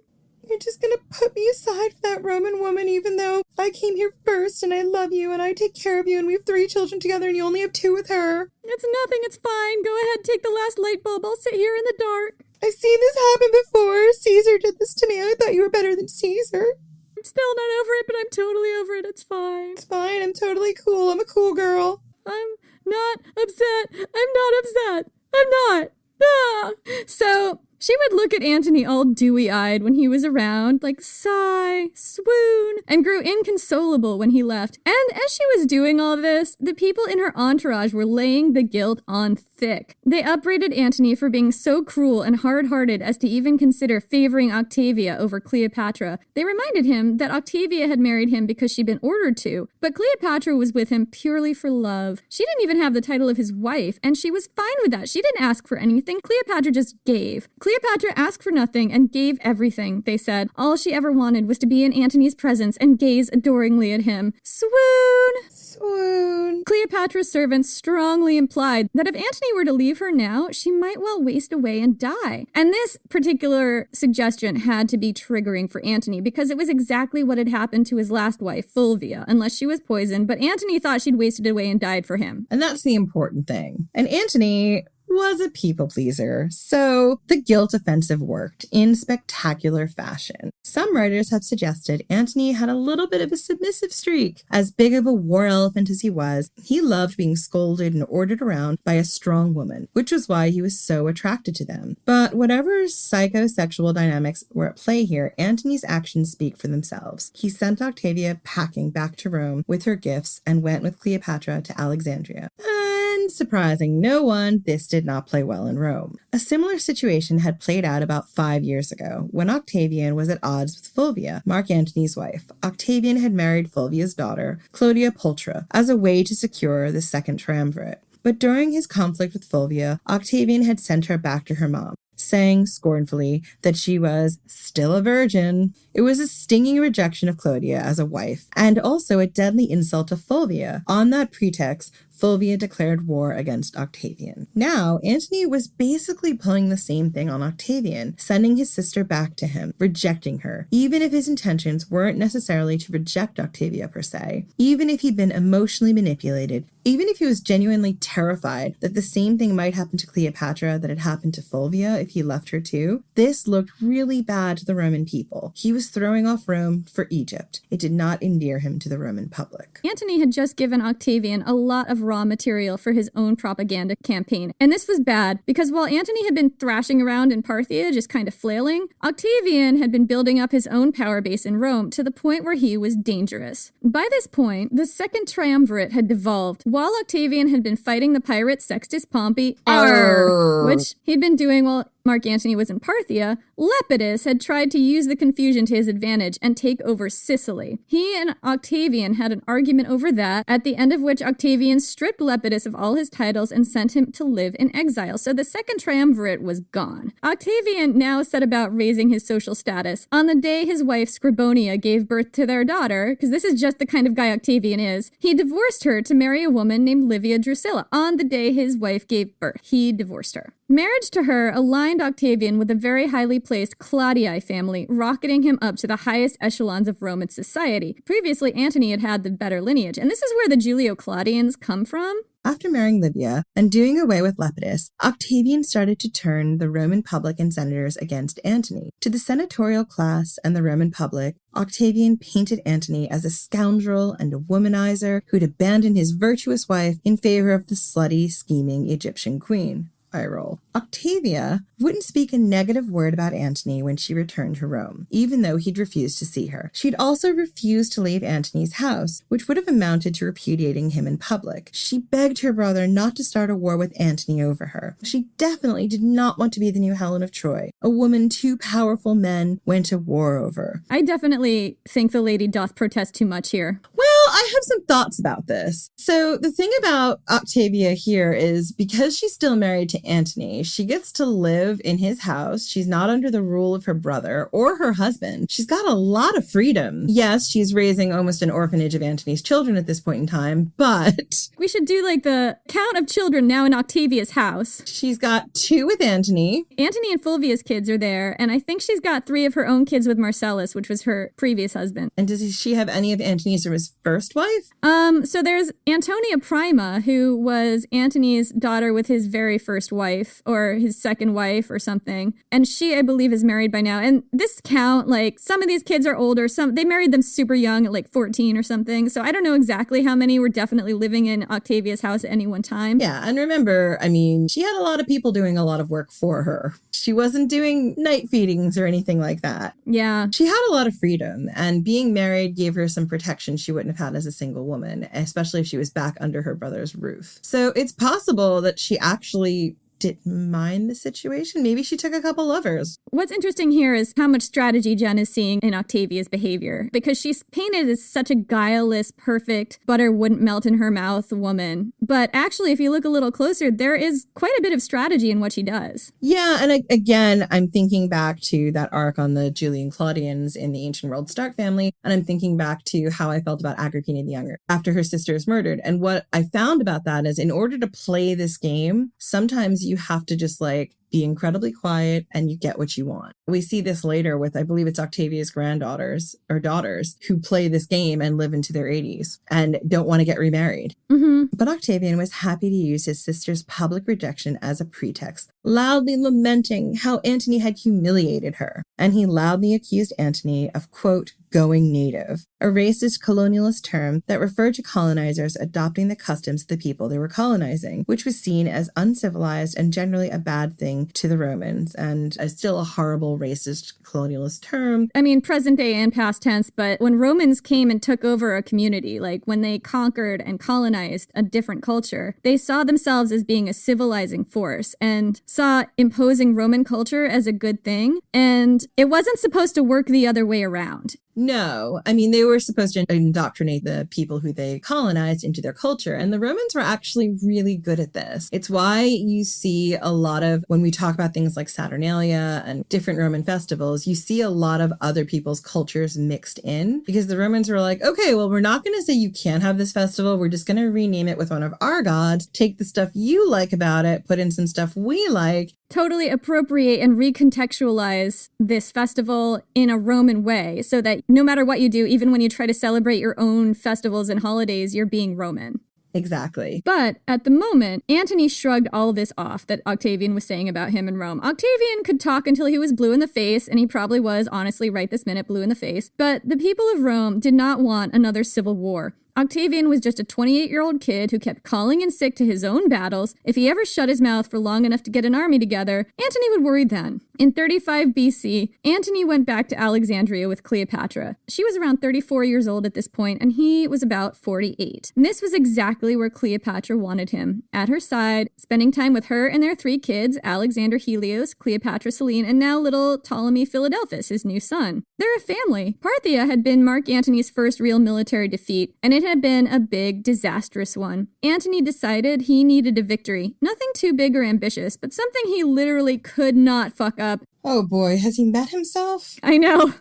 You're just gonna put me aside for that Roman woman even though I came here first and I love you and I take care of you and we have 3 children together and you only have 2 with her. It's nothing, it's fine. Go ahead, take the last light bulb. I'll sit here in the dark. I've seen this happen before. Caesar did this to me. I thought you were better than Caesar. I'm still not over it, but I'm totally over it. It's fine. It's fine. I'm totally cool. I'm a cool girl. I'm not upset. I'm not upset. I'm not. Ah. So she would look at Antony all dewy-eyed when he was around, like sigh, swoon, and grew inconsolable when he left. And as she was doing all this, the people in her entourage were laying the guilt on thick. They upbraided Antony for being so cruel and hard-hearted as to even consider favoring Octavia over Cleopatra. They reminded him that Octavia had married him because she'd been ordered to, but Cleopatra was with him purely for love. She didn't even have the title of his wife, and she was fine with that. She didn't ask for anything. Cleopatra just gave. Cleopatra asked for nothing and gave everything, they said. All she ever wanted was to be in Antony's presence and gaze adoringly at him. Swoon! Swoon! Cleopatra's servants strongly implied that if Antony were to leave her now, she might well waste away and die. And this particular suggestion had to be triggering for Antony because it was exactly what had happened to his last wife, Fulvia, unless she was poisoned, but Antony thought she'd wasted away and died for him. And that's the important thing. And Antony was a people pleaser, so the guilt offensive worked in spectacular fashion. Some writers have suggested Antony had a little bit of a submissive streak. As big of a war elephant as he was, he loved being scolded and ordered around by a strong woman, which was why he was so attracted to them. But whatever psychosexual dynamics were at play here, Antony's actions speak for themselves. He sent Octavia packing back to Rome with her gifts and went with Cleopatra to Alexandria. And surprising no one, this did not play well in Rome. A similar situation had played out about 5 years ago, when Octavian was at odds with Fulvia, Marc Antony's wife. Octavian had married Fulvia's daughter, Cleopatra, as a way to secure the second triumvirate. But during his conflict with Fulvia, Octavian had sent her back to her mom, saying scornfully that she was still a virgin. It was a stinging rejection of Claudia as a wife, and also a deadly insult to Fulvia. On that pretext, Fulvia declared war against Octavian. Now, Antony was basically pulling the same thing on Octavian, sending his sister back to him, rejecting her, even if his intentions weren't necessarily to reject Octavia per se, even if he'd been emotionally manipulated, even if he was genuinely terrified that the same thing might happen to Cleopatra that had happened to Fulvia if he left her too. This looked really bad to the Roman people. He was throwing off Rome for Egypt. It did not endear him to the Roman public. Antony had just given Octavian a lot of raw material for his own propaganda campaign. And this was bad because while Antony had been thrashing around in Parthia, just kind of flailing, Octavian had been building up his own power base in Rome to the point where he was dangerous. By this point, the second triumvirate had devolved. While Octavian had been fighting the pirate Sextus Pompey, which he'd been doing while Marc Antony was in Parthia, Lepidus had tried to use the confusion to his advantage and take over Sicily. He and Octavian had an argument over that, at the end of which Octavian stripped Lepidus of all his titles and sent him to live in exile, so the second triumvirate was gone. Octavian now set about raising his social status. On the day his wife Scribonia gave birth to their daughter, because this is just the kind of guy Octavian is, he divorced her to marry a woman named Livia Drusilla. On the day his wife gave birth, he divorced her. Marriage to her aligned Octavian with a very highly placed Claudii family, rocketing him up to the highest echelons of Roman society. Previously, Antony had the better lineage, and this is where the Julio-Claudians come from. After marrying Livia and doing away with Lepidus, Octavian started to turn the Roman public and senators against Antony. To the senatorial class and the Roman public, Octavian painted Antony as a scoundrel and a womanizer who'd abandoned his virtuous wife in favor of the slutty, scheming Egyptian queen. Eye roll. Octavia wouldn't speak a negative word about Antony when she returned to Rome, even though he'd refused to see her. She'd also refused to leave Antony's house, which would have amounted to repudiating him in public. She begged her brother not to start a war with Antony over her. She definitely did not want to be the new Helen of Troy, a woman two powerful men went to war over. I definitely think the lady doth protest too much here. Well, I have some thoughts about this. So the thing about Octavia here is because she's still married to Antony, she gets to live in his house. She's not under the rule of her brother or her husband. She's got a lot of freedom. Yes, she's raising almost an orphanage of Antony's children at this point in time, but... We should do like the count of children now in Octavia's house. She's got 2 with Antony. Antony and Fulvia's kids are there, and I think she's got 3 of her own kids with Marcellus, which was her previous husband. And does she have any of Antony's or his first wife? So there's Antonia Prima, who was Antony's daughter with his very first wife, or his second wife or something. And she, I believe, is married by now. And this count, like, some of these kids are older. They married them super young at like 14 or something. So I don't know exactly how many were definitely living in Octavia's house at any one time. Yeah, and remember, I mean, she had a lot of people doing a lot of work for her. She wasn't doing night feedings or anything like that. Yeah. She had a lot of freedom, and being married gave her some protection she wouldn't have had as a single woman, especially if she was back under her brother's roof. So it's possible that she actually didn't mind the situation. Maybe she took a couple lovers. What's interesting here is how much strategy Jen is seeing in Octavia's behavior, because she's painted as such a guileless, perfect, butter wouldn't melt in her mouth woman. But actually, if you look a little closer, there is quite a bit of strategy in what she does. Yeah, and again, I'm thinking back to that arc on the Julian Claudians in the ancient world Stark family, and I'm thinking back to how I felt about Agrippina the Younger after her sister is murdered. And what I found about that is, in order to play this game, sometimes you have to just like be incredibly quiet and you get what you want. We see this later with, I believe it's Octavia's granddaughters or daughters who play this game and live into their 80s and don't want to get remarried. Mm-hmm. But Octavian was happy to use his sister's public rejection as a pretext, loudly lamenting how Antony had humiliated her. And he loudly accused Antony of, quote, going native, a racist colonialist term that referred to colonizers adopting the customs of the people they were colonizing, which was seen as uncivilized and generally a bad thing to the Romans, and still a horrible racist colonialist term. I mean, present day and past tense, but when Romans came and took over a community, like when they conquered and colonized a different culture, they saw themselves as being a civilizing force and saw imposing Roman culture as a good thing. And it wasn't supposed to work the other way around. No. I mean, they were supposed to indoctrinate the people who they colonized into their culture. And the Romans were actually really good at this. It's why you see a lot of, when we talk about things like Saturnalia and different Roman festivals, you see a lot of other people's cultures mixed in, because the Romans were like, okay, well, we're not going to say you can't have this festival. We're just going to rename it with one of our gods, take the stuff you like about it, put in some stuff we like. Totally appropriate and recontextualize this festival in a Roman way so that no matter what you do, even when you try to celebrate your own festivals and holidays, you're being Roman. Exactly. But at the moment, Antony shrugged all of this off that Octavian was saying about him in Rome. Octavian could talk until he was blue in the face, and he probably was, honestly, right this minute, blue in the face. But the people of Rome did not want another civil war. Octavian was just a 28-year-old kid who kept calling in sick to his own battles. If he ever shut his mouth for long enough to get an army together, Antony would worry then. In 35 BC, Antony went back to Alexandria with Cleopatra. She was around 34 years old at this point, and he was about 48. And this was exactly where Cleopatra wanted him, at her side, spending time with her and their 3 kids, Alexander Helios, Cleopatra Selene, and now little Ptolemy Philadelphus, his new son. They're a family. Parthia had been Marc Antony's first real military defeat, and it had been a big, disastrous one. Antony decided he needed a victory. Nothing too big or ambitious, but something he literally could not fuck up. Oh boy, has he met himself? I know.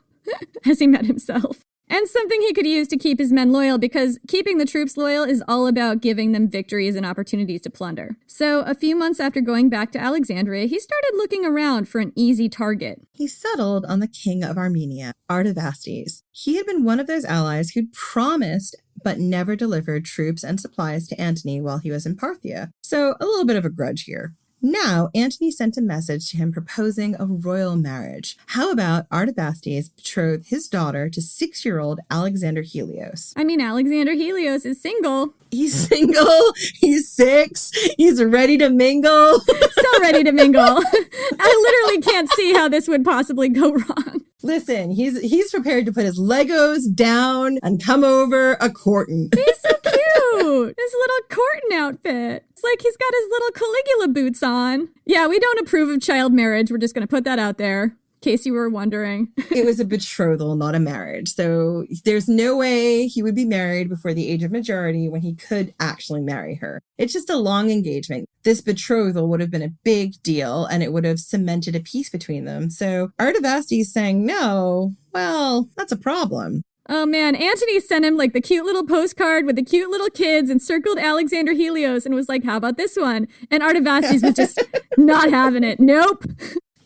Has he met himself? And something he could use to keep his men loyal, because keeping the troops loyal is all about giving them victories and opportunities to plunder. So a few months after going back to Alexandria, he started looking around for an easy target. He settled on the king of Armenia, Artavasdes. He had been one of those allies who'd promised but never delivered troops and supplies to Antony while he was in Parthia. So a little bit of a grudge here. Now, Antony sent a message to him proposing a royal marriage. How about Artavasdes betroth his daughter to 6-year-old Alexander Helios? I mean, Alexander Helios is single. He's single. He's 6. He's ready to mingle. So ready to mingle. I literally can't see how this would possibly go wrong. Listen, he's prepared to put his Legos down and come over a courtin'. He's so cute. His little courtin' outfit. It's like he's got his little Caligula boots on. Yeah, we don't approve of child marriage. We're just going to put that out there, in case you were wondering. It was a betrothal, not a marriage. So there's no way he would be married before the age of majority when he could actually marry her. It's just a long engagement. This betrothal would have been a big deal, and it would have cemented a peace between them. So Artavasdes saying no, well, that's a problem. Oh man, Antony sent him like the cute little postcard with the cute little kids and circled Alexander Helios and was like, how about this one? And Artavasdes was just not having it. Nope.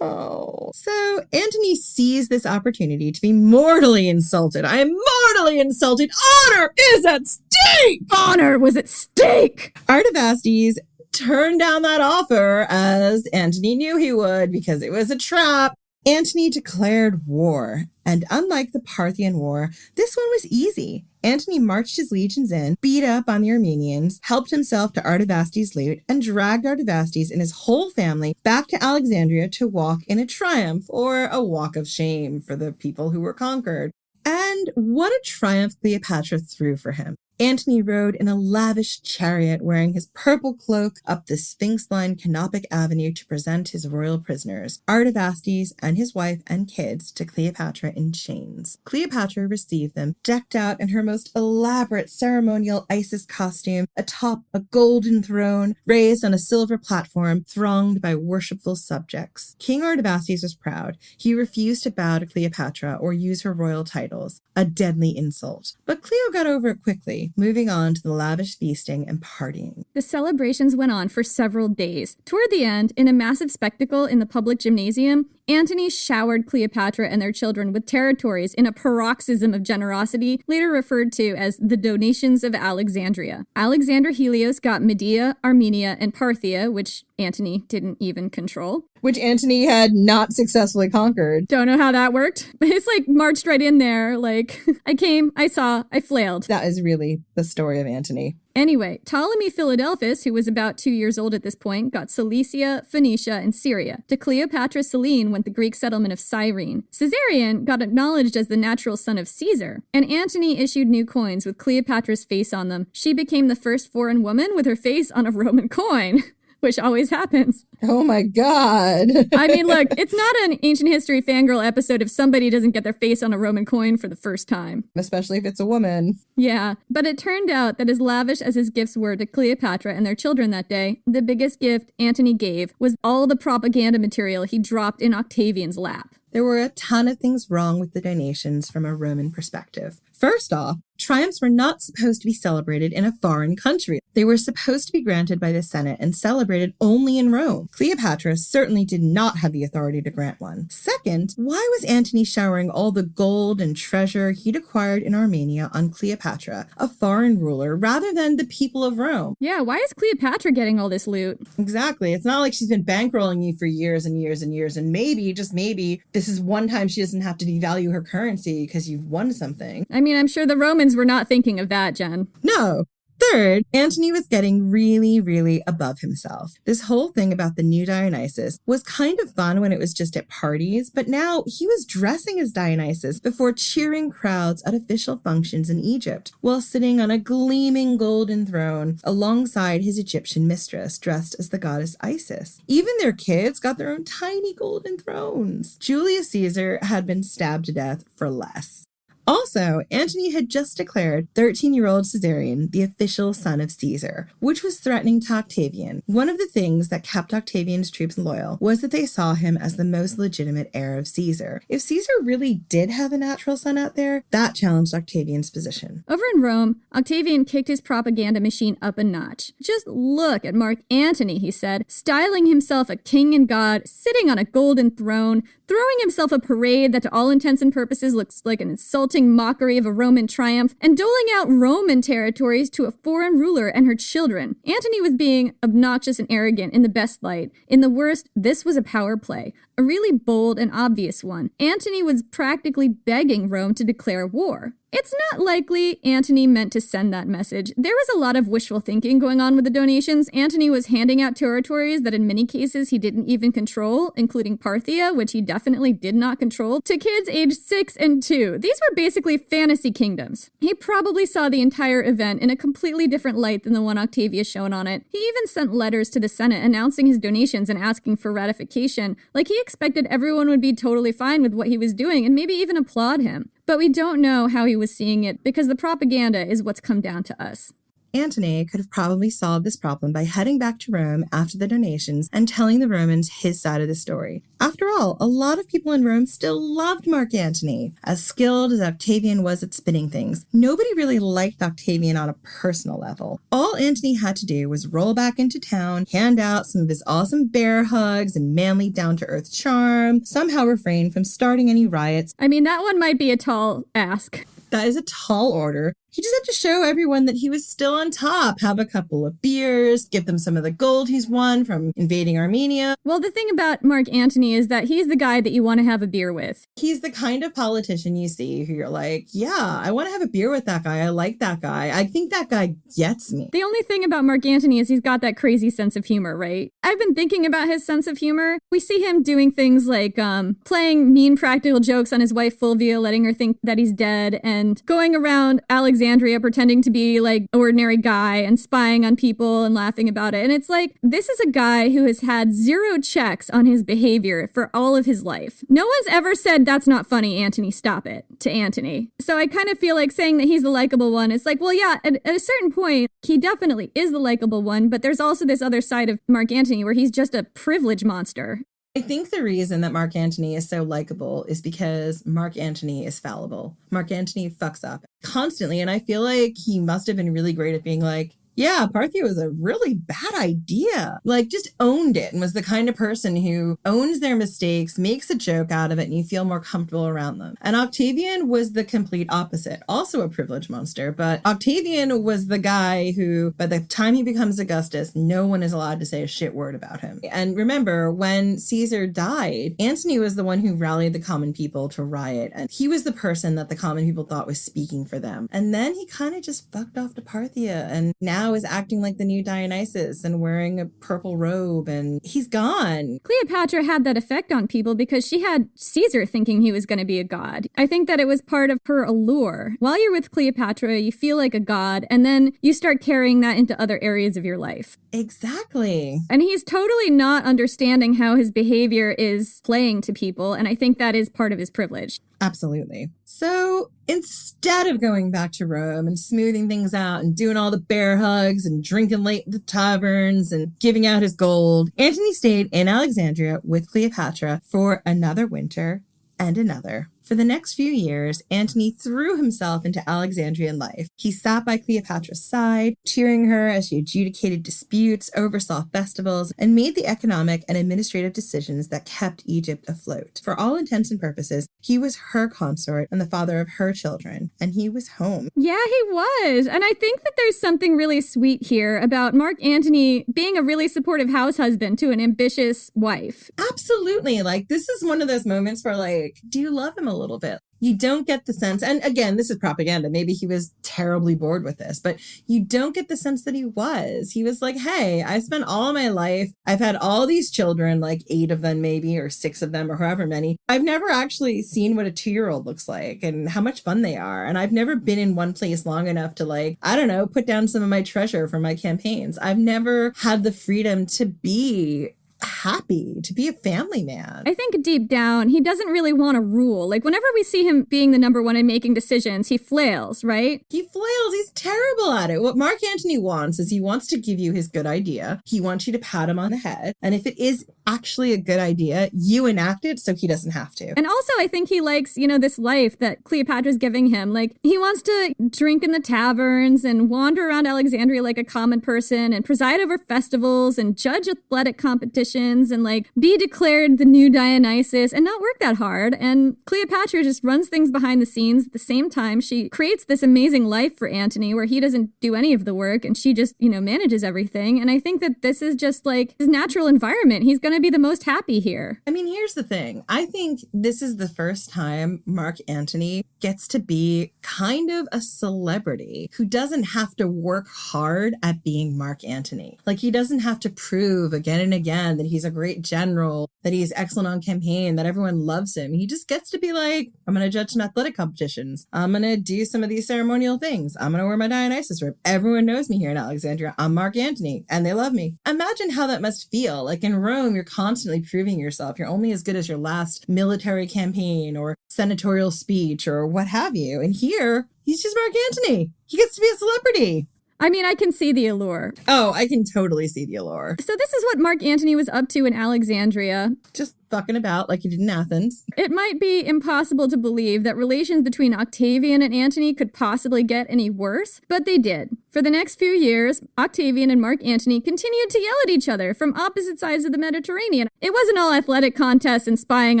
Oh. So Antony sees this opportunity to be mortally insulted. I am mortally insulted. Honor is at stake. Honor was at stake. Artavasdes turned down that offer, as Antony knew he would, because it was a trap. Antony declared war, and unlike the Parthian War, this one was easy. Antony marched his legions in, beat up on the Armenians, helped himself to Artavasdes' loot, and dragged Artavasdes and his whole family back to Alexandria to walk in a triumph, or a walk of shame for the people who were conquered. And what a triumph Cleopatra threw for him. Antony rode in a lavish chariot wearing his purple cloak up the Sphinx-lined Canopic Avenue to present his royal prisoners, Artavasdes and his wife and kids, to Cleopatra in chains. Cleopatra received them, decked out in her most elaborate ceremonial Isis costume, atop a golden throne, raised on a silver platform, thronged by worshipful subjects. King Artavasdes was proud. He refused to bow to Cleopatra or use her royal titles, a deadly insult. But Cleo got over it quickly, moving on to the lavish feasting and partying. The celebrations went on for several days. Toward the end, in a massive spectacle in the public gymnasium, Antony showered Cleopatra and their children with territories in a paroxysm of generosity, later referred to as the donations of Alexandria. Alexander Helios got Medea, Armenia, and Parthia, which Antony didn't even control. Which Antony had not successfully conquered. Don't know how that worked. It's like marched right in there. Like, I came, I saw, I flailed. That is really the story of Antony. Anyway, Ptolemy Philadelphus, who was about 2 years old at this point, got Cilicia, Phoenicia, and Syria. To Cleopatra Selene went the Greek settlement of Cyrene. Caesarion got acknowledged as the natural son of Caesar. And Antony issued new coins with Cleopatra's face on them. She became the first foreign woman with her face on a Roman coin. which always happens. Oh my God. I mean, look, it's not an ancient history fangirl episode if somebody doesn't get their face on a Roman coin for the first time. Especially if it's a woman. Yeah, but it turned out that as lavish as his gifts were to Cleopatra and their children that day, the biggest gift Antony gave was all the propaganda material he dropped in Octavian's lap. There were a ton of things wrong with the donations from a Roman perspective. First off, triumphs were not supposed to be celebrated in a foreign country. They were supposed to be granted by the Senate and celebrated only in Rome. Cleopatra certainly did not have the authority to grant one. Second, why was Antony showering all the gold and treasure he'd acquired in Armenia on Cleopatra, a foreign ruler, rather than the people of Rome? Yeah, why is Cleopatra getting all this loot? Exactly. It's not like she's been bankrolling you for years and years and years, and maybe, just maybe, this is one time she doesn't have to devalue her currency because you've won something. I mean, I'm sure the Romans were not thinking of that, Jen. No. Third, Antony was getting really, really above himself. This whole thing about the new Dionysus was kind of fun when it was just at parties, but now he was dressing as Dionysus before cheering crowds at official functions in Egypt, while sitting on a gleaming golden throne alongside his Egyptian mistress, dressed as the goddess Isis. Even their kids got their own tiny golden thrones. Julius Caesar had been stabbed to death for less. Also, Antony had just declared 13-year-old Caesarion the official son of Caesar, which was threatening to Octavian. One of the things that kept Octavian's troops loyal was that they saw him as the most legitimate heir of Caesar. If Caesar really did have a natural son out there, that challenged Octavian's position. Over in Rome, Octavian kicked his propaganda machine up a notch. Just look at Marc Antony, he said, styling himself a king and god, sitting on a golden throne, throwing himself a parade that to all intents and purposes looks like an insulting mockery of a Roman triumph, and doling out Roman territories to a foreign ruler and her children. Antony was being obnoxious and arrogant in the best light. In the worst, this was a power play, a really bold and obvious one. Antony was practically begging Rome to declare war. It's not likely Antony meant to send that message. There was a lot of wishful thinking going on with the donations. Antony was handing out territories that in many cases he didn't even control, including Parthia, which he definitely did not control, to kids aged 6 and 2. These were basically fantasy kingdoms. He probably saw the entire event in a completely different light than the one Octavia shone on it. He even sent letters to the Senate announcing his donations and asking for ratification, like he expected everyone would be totally fine with what he was doing and maybe even applaud him. But we don't know how he was seeing it because the propaganda is what's come down to us. Antony could have probably solved this problem by heading back to Rome after the donations and telling the Romans his side of the story. After all, a lot of people in Rome still loved Marc Antony. As skilled as Octavian was at spinning things, nobody really liked Octavian on a personal level. All Antony had to do was roll back into town, hand out some of his awesome bear hugs and manly down-to-earth charm, somehow refrain from starting any riots. I mean, that one might be a tall ask. That is a tall order. He just had to show everyone that he was still on top, have a couple of beers, give them some of the gold he's won from invading Armenia. Well, the thing about Marc Antony is that he's the guy that you want to have a beer with. He's the kind of politician you see who you're like, yeah, I want to have a beer with that guy. I like that guy. I think that guy gets me. The only thing about Marc Antony is he's got that crazy sense of humor, right? I've been thinking about his sense of humor. We see him doing things like playing mean practical jokes on his wife Fulvia, letting her think that he's dead, and going around Alexandria pretending to be like an ordinary guy and spying on people and laughing about it. And it's like, this is a guy who has had 0 checks on his behavior for all of his life. No one's ever said, that's not funny, Antony, stop it, to Antony. So I kind of feel like saying that he's the likable one. It's like, well, yeah, at a certain point, he definitely is the likable one, but there's also this other side of Marc Antony where he's just a privilege monster. I think the reason that Marc Antony is so likable is because Marc Antony is fallible. Marc Antony fucks up constantly, and I feel like he must have been really great at being like, yeah, Parthia was a really bad idea. Like, just owned it and was the kind of person who owns their mistakes, makes a joke out of it, and you feel more comfortable around them. And Octavian was the complete opposite. Also a privilege monster, but Octavian was the guy who, by the time he becomes Augustus, no one is allowed to say a shit word about him. And remember, when Caesar died, Antony was the one who rallied the common people to riot, and he was the person that the common people thought was speaking for them. And then he kind of just fucked off to Parthia, and now now is acting like the new Dionysus and wearing a purple robe, and he's gone. Cleopatra had that effect on people because she had Caesar thinking he was going to be a god. I think that it was part of her allure. While you're with Cleopatra, you feel like a god, and then you start carrying that into other areas of your life. Exactly. And he's totally not understanding how his behavior is playing to people, and I think that is part of his privilege. Absolutely. So instead of going back to Rome and smoothing things out and doing all the bear hugs and drinking late at the taverns and giving out his gold, Antony stayed in Alexandria with Cleopatra for another winter and another. For the next few years, Antony threw himself into Alexandrian life. He sat by Cleopatra's side, cheering her as she adjudicated disputes, oversaw festivals, and made the economic and administrative decisions that kept Egypt afloat. For all intents and purposes, he was her consort and the father of her children, and he was home. Yeah, he was. And I think that there's something really sweet here about Marc Antony being a really supportive house husband to an ambitious wife. Absolutely. Like, this is one of those moments where, like, do you love him a little bit? You don't get the sense, and again, this is propaganda. Maybe he was terribly bored with this, but you don't get the sense that he was. He was like, hey, I spent all my life, I've had all these children, like 8 of them maybe, or 6 of them, or however many. I've never actually seen what a 2-year-old looks like and how much fun they are. And I've never been in one place long enough to, like, I don't know, put down some of my treasure for my campaigns. I've never had the freedom to be happy, to be a family man. I think deep down, he doesn't really want to rule. Like, whenever we see him being the number one and making decisions, he flails, right? He flails. He's terrible at it. What Marc Antony wants is he wants to give you his good idea. He wants you to pat him on the head. And if it is actually a good idea, you enact it so he doesn't have to. And also, I think he likes, this life that Cleopatra's giving him. Like, he wants to drink in the taverns and wander around Alexandria like a common person and preside over festivals and judge athletic competitions and, like, be declared the new Dionysus and not work that hard. And Cleopatra just runs things behind the scenes. At the same time, she creates this amazing life for Antony where he doesn't do any of the work and she just, manages everything. And I think that this is just like his natural environment. He's going to be the most happy here. I mean, here's the thing. I think this is the first time Marc Antony gets to be kind of a celebrity who doesn't have to work hard at being Marc Antony. Like, he doesn't have to prove again and again that he's a great general, that he's excellent on campaign, that everyone loves him. He just gets to be like, I'm going to judge some athletic competitions. I'm going to do some of these ceremonial things. I'm going to wear my Dionysus robe. Everyone knows me here in Alexandria. I'm Marc Antony and they love me. Imagine how that must feel. Like, in Rome, you're constantly proving yourself. You're only as good as your last military campaign or senatorial speech or what have you. And here, he's just Marc Antony. He gets to be a celebrity. I mean, I can see the allure. Oh, I can totally see the allure. So this is what Marc Antony was up to in Alexandria. Just fucking about like he did in Athens. It might be impossible to believe that relations between Octavian and Antony could possibly get any worse, but they did. For the next few years, Octavian and Marc Antony continued to yell at each other from opposite sides of the Mediterranean. It wasn't all athletic contests and spying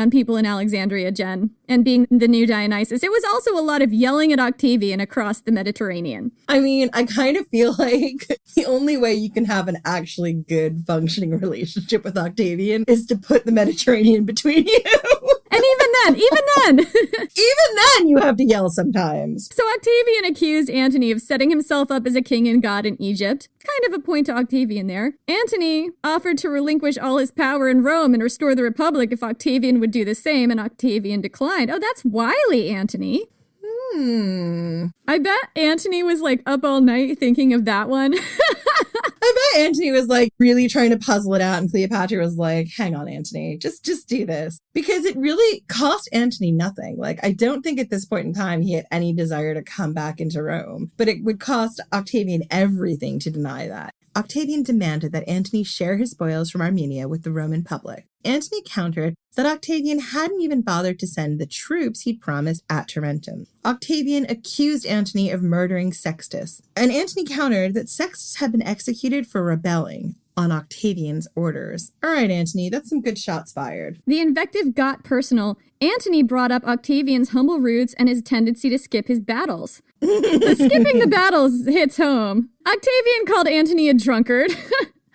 on people in Alexandria, Jen, and being the new Dionysus. It was also a lot of yelling at Octavian across the Mediterranean. I mean, I kind of feel like the only way you can have an actually good functioning relationship with Octavian is to put the Mediterranean between you. And even then, you have to yell sometimes. So Octavian accused Antony of setting himself up as a king and god in Egypt. Kind of a point to Octavian there. Antony offered to relinquish all his power in Rome and restore the Republic if Octavian would do the same, and Octavian declined. Oh, that's wily, Antony. I bet Antony was like up all night thinking of that one. I bet Antony was like really trying to puzzle it out, and Cleopatra was like, hang on, Antony, just do this. Because it really cost Antony nothing. Like, I don't think at this point in time he had any desire to come back into Rome, but it would cost Octavian everything to deny that. Octavian demanded that Antony share his spoils from Armenia with the Roman public. Antony countered that Octavian hadn't even bothered to send the troops he'd promised at Tarentum. Octavian accused Antony of murdering Sextus, and Antony countered that Sextus had been executed for rebelling on Octavian's orders. All right, Antony, that's some good shots fired. The invective got personal. Antony brought up Octavian's humble roots and his tendency to skip his battles. The skipping the battles hits home. Octavian called Antony a drunkard.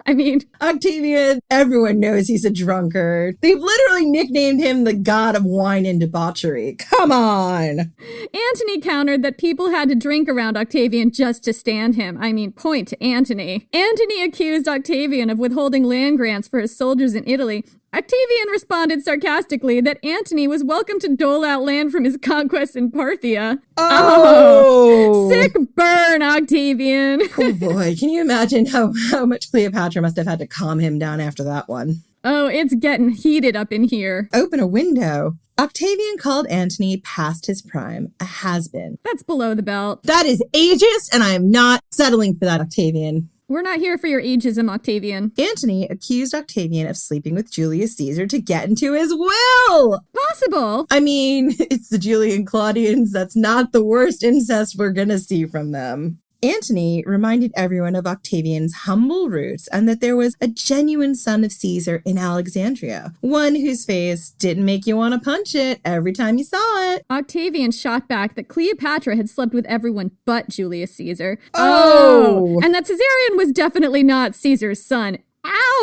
I mean, Octavian, everyone knows he's a drunkard. They've literally nicknamed him the god of wine and debauchery. Come on. Antony countered that people had to drink around Octavian just to stand him. I mean, point to Antony. Antony accused Octavian of withholding land grants for his soldiers in Italy. Octavian responded sarcastically that Antony was welcome to dole out land from his conquests in Parthia. Oh! Sick burn, Octavian. Oh boy, can you imagine how much Cleopatra must have had to calm him down after that one? Oh, it's getting heated up in here. Open a window. Octavian called Antony past his prime, a has-been. That's below the belt. That is ageist, and I am not settling for that, Octavian. We're not here for your ageism, Octavian. Antony accused Octavian of sleeping with Julius Caesar to get into his will. Possible. I mean, it's the Julian Claudians. That's not the worst incest we're gonna see from them. Antony reminded everyone of Octavian's humble roots and that there was a genuine son of Caesar in Alexandria, one whose face didn't make you want to punch it every time you saw it. Octavian shot back that Cleopatra had slept with everyone but Julius Caesar. Oh! And that Caesarion was definitely not Caesar's son.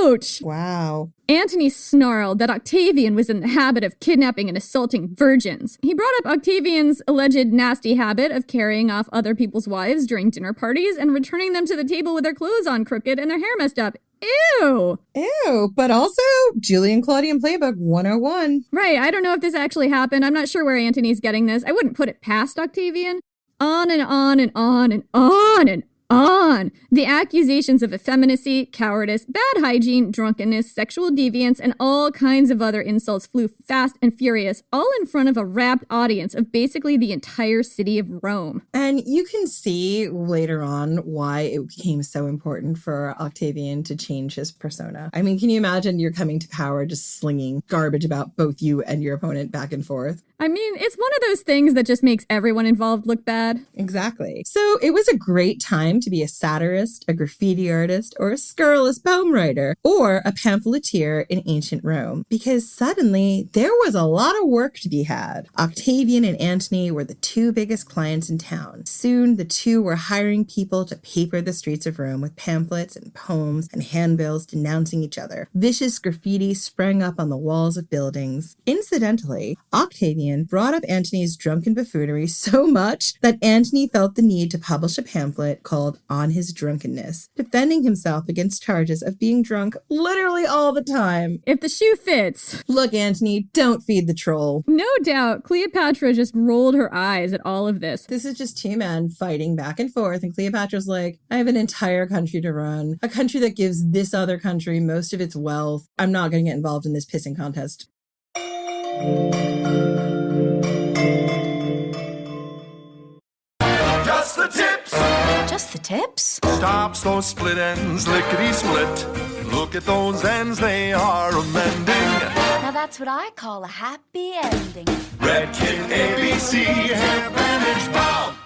Ouch! Wow. Antony snarled that Octavian was in the habit of kidnapping and assaulting virgins. He brought up Octavian's alleged nasty habit of carrying off other people's wives during dinner parties and returning them to the table with their clothes on crooked and their hair messed up. Ew! Ew, but also Julian Claudian Playbook 101. Right, I don't know if this actually happened. I'm not sure where Antony's getting this. I wouldn't put it past Octavian. On and on and on and on and on. The accusations of effeminacy, cowardice, bad hygiene, drunkenness, sexual deviance, and all kinds of other insults flew fast and furious, all in front of a rapt audience of basically the entire city of Rome. And you can see later on why it became so important for Octavian to change his persona. I mean, can you imagine you're coming to power just slinging garbage about both you and your opponent back and forth? I mean, it's one of those things that just makes everyone involved look bad. Exactly. So it was a great time to be a satirist, a graffiti artist, or a scurrilous poem writer, or a pamphleteer in ancient Rome, because suddenly there was a lot of work to be had. Octavian and Antony were the two biggest clients in town. Soon, the two were hiring people to paper the streets of Rome with pamphlets and poems and handbills denouncing each other. Vicious graffiti sprang up on the walls of buildings. Incidentally, Octavian brought up Antony's drunken buffoonery so much that Antony felt the need to publish a pamphlet called On His Drunkenness, defending himself against charges of being drunk literally all the time. If the shoe fits. Look, Antony, don't feed the troll. No doubt, Cleopatra just rolled her eyes at all of this. This is just two men fighting back and forth, and Cleopatra's like, I have an entire country to run, a country that gives this other country most of its wealth. I'm not going to get involved in this pissing contest. Just the tips. Just the tips? Stops those split ends, lickety split. Look at those ends, they are amending. Now that's what I call a happy ending. Red Kit ABC, hair bandage bomb.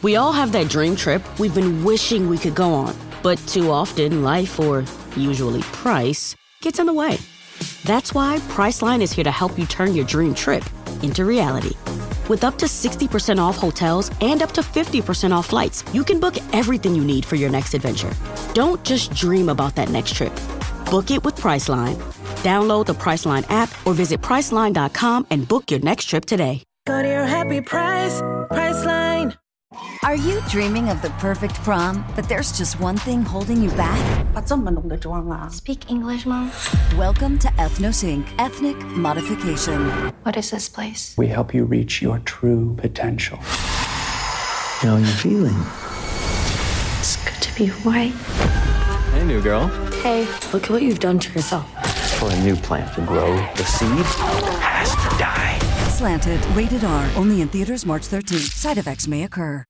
We all have that dream trip we've been wishing we could go on. But too often, life, or usually price, gets in the way. That's why Priceline is here to help you turn your dream trip into reality. With up to 60% off hotels and up to 50% off flights, you can book everything you need for your next adventure. Don't just dream about that next trip. Book it with Priceline. Download the Priceline app or visit Priceline.com and book your next trip today. Go to your happy price, Priceline. Are you dreaming of the perfect prom, but there's just one thing holding you back? Speak English, Mom. Welcome to EthnoSync, Ethnic Modification. What is this place? We help you reach your true potential. How are you feeling? It's good to be white. Hey, new girl. Hey, Look at what you've done to yourself. For a new plant to grow, the seed has to die. Slanted, rated R, only in theaters March 13th. Side effects may occur.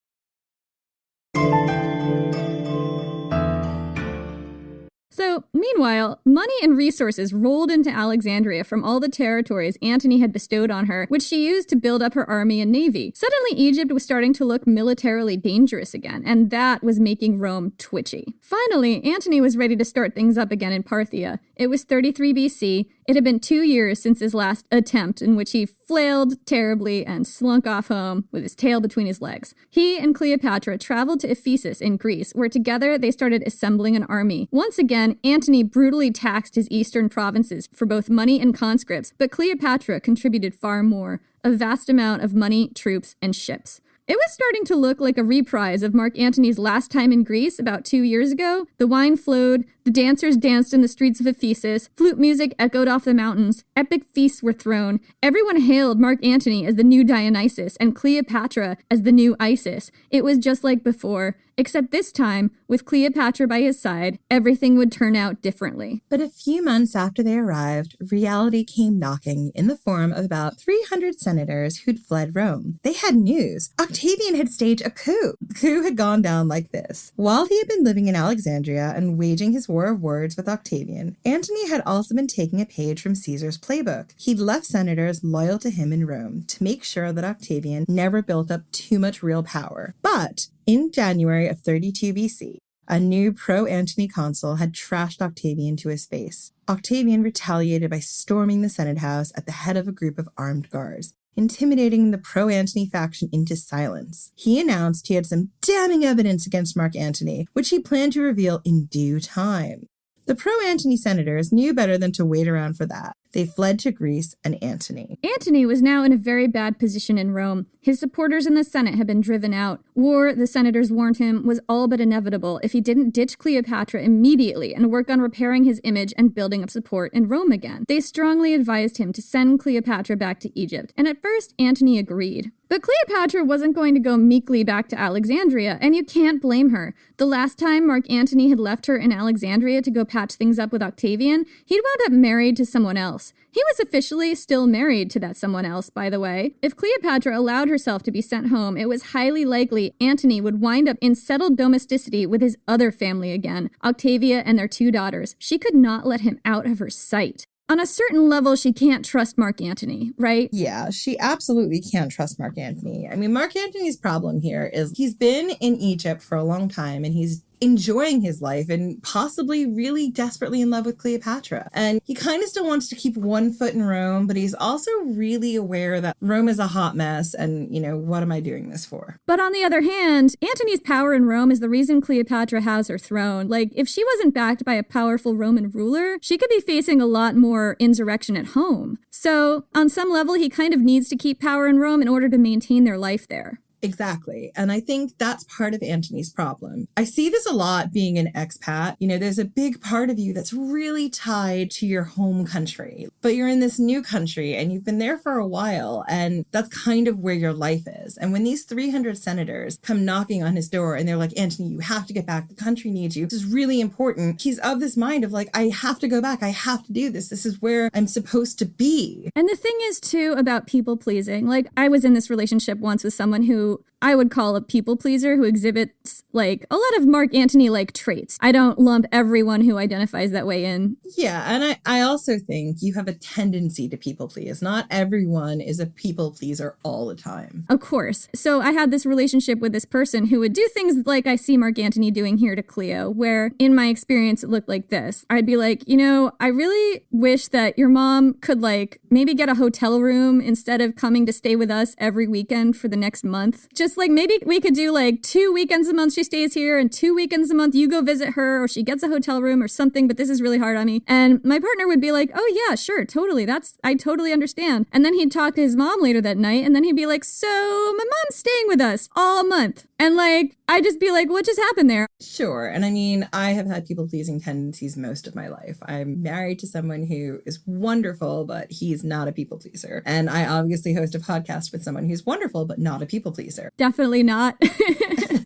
So, meanwhile, money and resources rolled into Alexandria from all the territories Antony had bestowed on her, which she used to build up her army and navy. Suddenly, Egypt was starting to look militarily dangerous again, and that was making Rome twitchy. Finally, Antony was ready to start things up again in Parthia. It was 33 BC. It had been 2 years since his last attempt, in which he flailed terribly and slunk off home with his tail between his legs. He and Cleopatra traveled to Ephesus in Greece, where together they started assembling an army. Once again, Antony brutally taxed his eastern provinces for both money and conscripts, but Cleopatra contributed far more, a vast amount of money, troops, and ships. It was starting to look like a reprise of Marc Antony's last time in Greece about 2 years ago. The wine flowed, the dancers danced in the streets of Ephesus, flute music echoed off the mountains, epic feasts were thrown. Everyone hailed Marc Antony as the new Dionysus and Cleopatra as the new Isis. It was just like before, except this time, with Cleopatra by his side, everything would turn out differently. But a few months after they arrived, reality came knocking in the form of about 300 senators who'd fled Rome. They had news. Octavian had staged a coup. The coup had gone down like this. While he had been living in Alexandria and waging his war of words with Octavian, Antony had also been taking a page from Caesar's playbook. He'd left senators loyal to him in Rome to make sure that Octavian never built up too much real power. But in January of 32 BC, a new pro-Antony consul had trashed Octavian to his face. Octavian retaliated by storming the Senate House at the head of a group of armed guards, intimidating the pro-Antony faction into silence. He announced he had some damning evidence against Marc Antony, which he planned to reveal in due time. The pro-Antony senators knew better than to wait around for that. They fled to Greece and Antony. Antony was now in a very bad position in Rome. His supporters in the Senate had been driven out. War, the senators warned him, was all but inevitable if he didn't ditch Cleopatra immediately and work on repairing his image and building up support in Rome again. They strongly advised him to send Cleopatra back to Egypt, and at first Antony agreed. But Cleopatra wasn't going to go meekly back to Alexandria, and you can't blame her. The last time Marc Antony had left her in Alexandria to go patch things up with Octavian, he'd wound up married to someone else. He was officially still married to that someone else, by the way. If Cleopatra allowed herself to be sent home, it was highly likely Antony would wind up in settled domesticity with his other family again, Octavia and their 2 daughters. She could not let him out of her sight. On a certain level, she can't trust Marc Antony, right? Yeah, she absolutely can't trust Marc Antony. I mean, Marc Antony's problem here is he's been in Egypt for a long time and he's enjoying his life and possibly really desperately in love with Cleopatra. And he kind of still wants to keep one foot in Rome, but he's also really aware that Rome is a hot mess and, what am I doing this for? But on the other hand, Antony's power in Rome is the reason Cleopatra has her throne. Like, if she wasn't backed by a powerful Roman ruler, she could be facing a lot more insurrection at home. So, on some level, he kind of needs to keep power in Rome in order to maintain their life there. Exactly. And I think that's part of Antony's problem. I see this a lot being an expat. There's a big part of you that's really tied to your home country, but you're in this new country and you've been there for a while, and that's kind of where your life is. And when these 300 senators come knocking on his door and they're like, Antony, you have to get back. The country needs you. This is really important. He's of this mind of like, I have to go back. I have to do this. This is where I'm supposed to be. And the thing is, too, about people pleasing. Like, I was in this relationship once with someone who I would call a people pleaser who exhibits like a lot of Marc Antony like traits. I don't lump everyone who identifies that way in. Yeah, and I also think you have a tendency to people please. Not everyone is a people pleaser all the time. Of course. So I had this relationship with this person who would do things like I see Marc Antony doing here to Cleo, where in my experience it looked like this. I'd be like, I really wish that your mom could like maybe get a hotel room instead of coming to stay with us every weekend for the next month. Just like maybe we could do like 2 weekends a month she stays here and 2 weekends a month you go visit her, or she gets a hotel room or something, but this is really hard on me. And my partner would be like, oh yeah, sure, totally. I totally understand. And then he'd talk to his mom later that night and then he'd be like, so my mom's staying with us all month. And like, I'd just be like, what just happened there? Sure. And I mean, I have had people pleasing tendencies most of my life. I'm married to someone who is wonderful, but he's not a people pleaser. And I obviously host a podcast with someone who's wonderful, but not a people pleaser. Definitely not.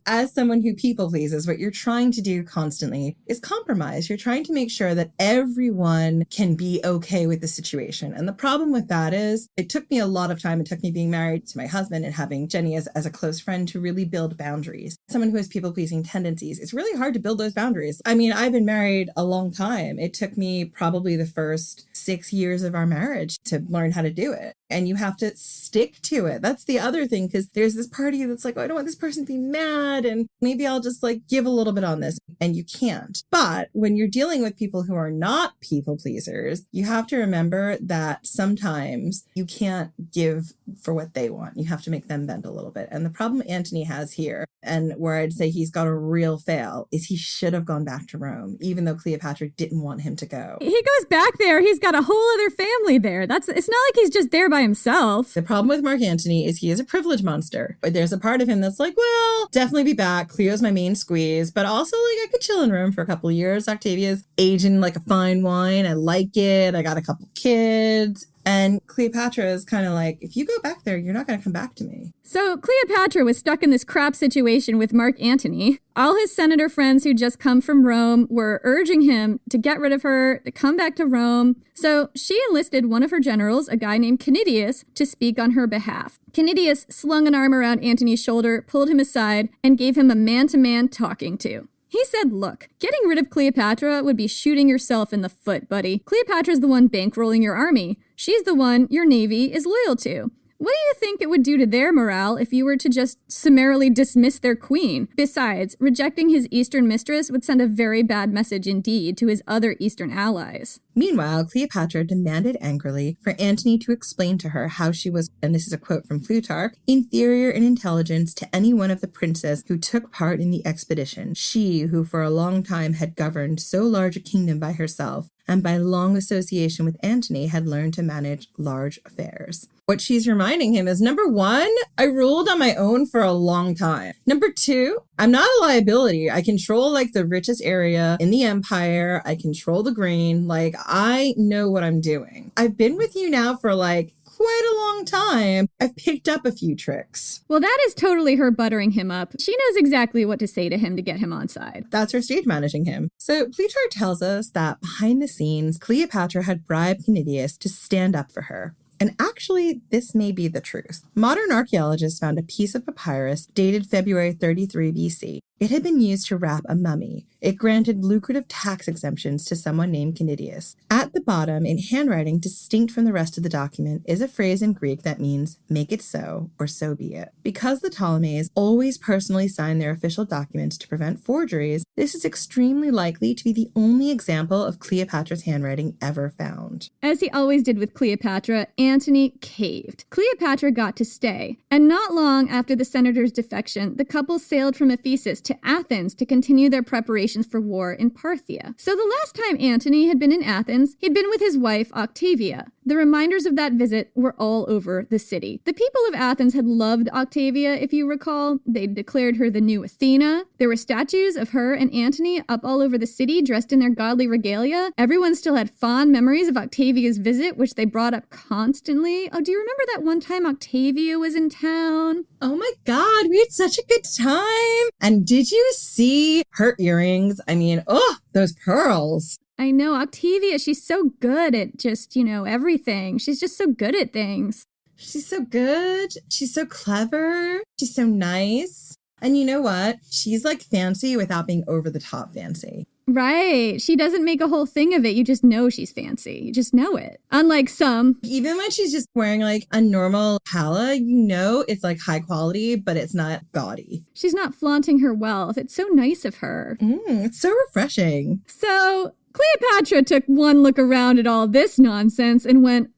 As someone who people pleases, what you're trying to do constantly is compromise. You're trying to make sure that everyone can be okay with the situation. And the problem with that is it took me a lot of time. It took me being married to my husband and having Jenny as a close friend to really build boundaries. Someone who has people pleasing tendencies, it's really hard to build those boundaries. I mean, I've been married a long time. It took me probably the first 6 years of our marriage to learn how to do it. And you have to stick to it. That's the other thing, because there's this party that's like, oh, I don't want this person to be mad, and maybe I'll just like give a little bit on this. And you can't. But when you're dealing with people who are not people pleasers, you have to remember that sometimes you can't give for what they want. You have to make them bend a little bit. And the problem Antony has here, and where I'd say he's got a real fail, is he should have gone back to Rome, even though Cleopatra didn't want him to go. He goes back there. He's got a whole other family there. It's not like he's just there by himself. The problem with Marc Antony is he is a privilege monster. But there's a part of him that's like, well, definitely be back. Cleo's my main squeeze. But also, like, I could chill in Rome for a couple of years. Octavia's aging like a fine wine. I like it. I got a couple kids. And Cleopatra is kind of like, if you go back there, you're not going to come back to me. So Cleopatra was stuck in this crap situation with Marc Antony. All his senator friends who just come from Rome were urging him to get rid of her, to come back to Rome. So she enlisted one of her generals, a guy named Canidius, to speak on her behalf. Canidius slung an arm around Antony's shoulder, pulled him aside, and gave him a man-to-man talking to. He said, look, getting rid of Cleopatra would be shooting yourself in the foot, buddy. Cleopatra's the one bankrolling your army. She's the one your navy is loyal to. What do you think it would do to their morale if you were to just summarily dismiss their queen? Besides, rejecting his Eastern mistress would send a very bad message indeed to his other Eastern allies. Meanwhile, Cleopatra demanded angrily for Antony to explain to her how she was, and this is a quote from Plutarch, inferior in intelligence to any one of the princes who took part in the expedition. She, who for a long time had governed so large a kingdom by herself, and by long association with Antony had learned to manage large affairs. What she's reminding him is, number one, I ruled on my own for a long time. Number two, I'm not a liability. I control like the richest area in the empire. I control the grain. Like, I know what I'm doing. I've been with you now for like quite a long time. I've picked up a few tricks. Well, that is totally her buttering him up. She knows exactly what to say to him to get him on side. That's her stage managing him. So Plutarch tells us that behind the scenes, Cleopatra had bribed Canidius to stand up for her. And actually, this may be the truth. Modern archaeologists found a piece of papyrus dated February 33 BC. It had been used to wrap a mummy. It granted lucrative tax exemptions to someone named Canidius. At the bottom, in handwriting distinct from the rest of the document, is a phrase in Greek that means, make it so, or so be it. Because the Ptolemies always personally signed their official documents to prevent forgeries, this is extremely likely to be the only example of Cleopatra's handwriting ever found. As he always did with Cleopatra, Antony caved. Cleopatra got to stay. And not long after the senator's defection, the couple sailed from Ephesus to Athens to continue their preparations for war in Parthia. So the last time Antony had been in Athens, he'd been with his wife, Octavia. The reminders of that visit were all over the city. The people of Athens had loved Octavia, if you recall. They'd declared her the new Athena. There were statues of her and Antony up all over the city, dressed in their godly regalia. Everyone still had fond memories of Octavia's visit, which they brought up constantly. Oh, do you remember that one time Octavia was in town? Oh my God, we had such a good time. And did you see her earrings? I mean, oh, those pearls. I know, Octavia, she's so good at just, everything. She's just so good at things. She's so good. She's so clever. She's so nice. And you know what? She's like fancy without being over the top fancy. Right. She doesn't make a whole thing of it. You just know she's fancy. You just know it. Unlike some. Even when she's just wearing like a normal hala, it's like high quality, but it's not gaudy. She's not flaunting her wealth. It's so nice of her. It's so refreshing. So Cleopatra took one look around at all this nonsense and went,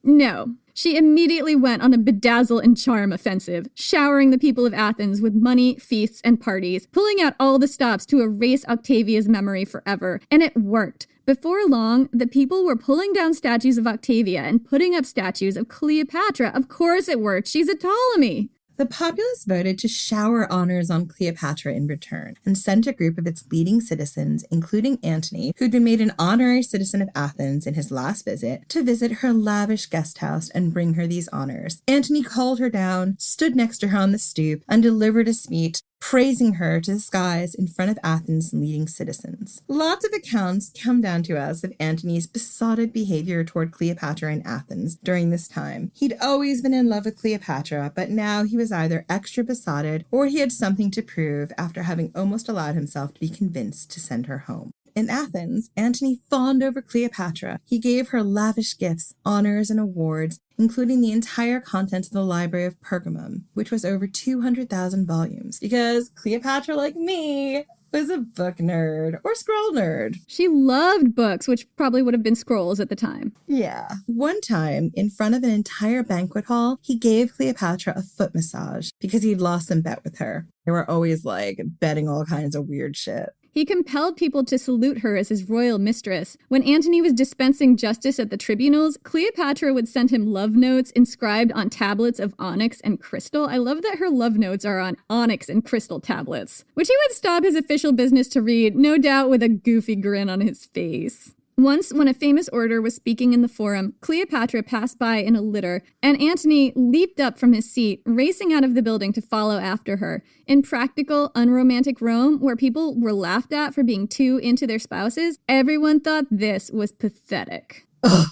no. She immediately went on a bedazzle and charm offensive, showering the people of Athens with money, feasts, and parties, pulling out all the stops to erase Octavia's memory forever. And it worked. Before long, the people were pulling down statues of Octavia and putting up statues of Cleopatra. Of course it worked. She's a Ptolemy. The populace voted to shower honors on Cleopatra in return and sent a group of its leading citizens, including Antony, who'd been made an honorary citizen of Athens in his last visit, to visit her lavish guest house and bring her these honors. Antony called her down, stood next to her on the stoop, and delivered a speech praising her to the skies in front of Athens' leading citizens. Lots of accounts come down to us of Antony's besotted behavior toward Cleopatra in Athens during this time. He'd always been in love with Cleopatra, but now he was either extra besotted or he had something to prove after having almost allowed himself to be convinced to send her home. In Athens, Antony fawned over Cleopatra. He gave her lavish gifts, honors, and awards, including the entire contents of the Library of Pergamum, which was over 200,000 volumes, because Cleopatra, like me, was a book nerd or scroll nerd. She loved books, which probably would have been scrolls at the time. Yeah. One time, in front of an entire banquet hall, he gave Cleopatra a foot massage because he'd lost some bet with her. They were always like betting all kinds of weird shit. He compelled people to salute her as his royal mistress. When Antony was dispensing justice at the tribunals, Cleopatra would send him love notes inscribed on tablets of onyx and crystal. I love that her love notes are on onyx and crystal tablets, which he would stop his official business to read, no doubt with a goofy grin on his face. Once, when a famous orator was speaking in the forum, Cleopatra passed by in a litter, and Antony leaped up from his seat, racing out of the building to follow after her. In practical, unromantic Rome, where people were laughed at for being too into their spouses, everyone thought this was pathetic. Ugh.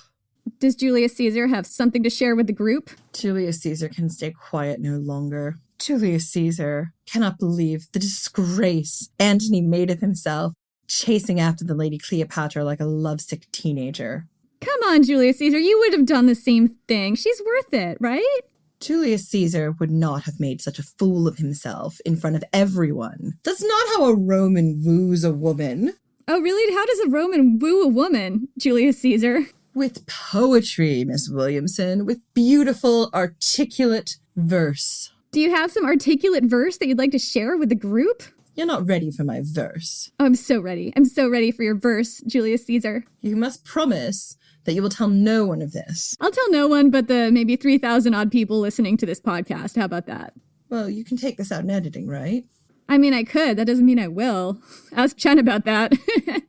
Does Julius Caesar have something to share with the group? Julius Caesar can stay quiet no longer. Julius Caesar cannot believe the disgrace Antony made of himself, chasing after the Lady Cleopatra like a lovesick teenager. Come on, Julius Caesar, you would have done the same thing. She's worth it, right? Julius Caesar would not have made such a fool of himself in front of everyone. That's not how a Roman woos a woman. Oh, really? How does a Roman woo a woman, Julius Caesar? With poetry, Miss Williamson, with beautiful, articulate verse. Do you have some articulate verse that you'd like to share with the group? You're not ready for my verse. Oh, I'm so ready. I'm so ready for your verse, Julius Caesar. You must promise that you will tell no one of this. I'll tell no one but the maybe 3,000 odd people listening to this podcast. How about that? Well, you can take this out in editing, right? I mean, I could. That doesn't mean I will. Ask Chen about that.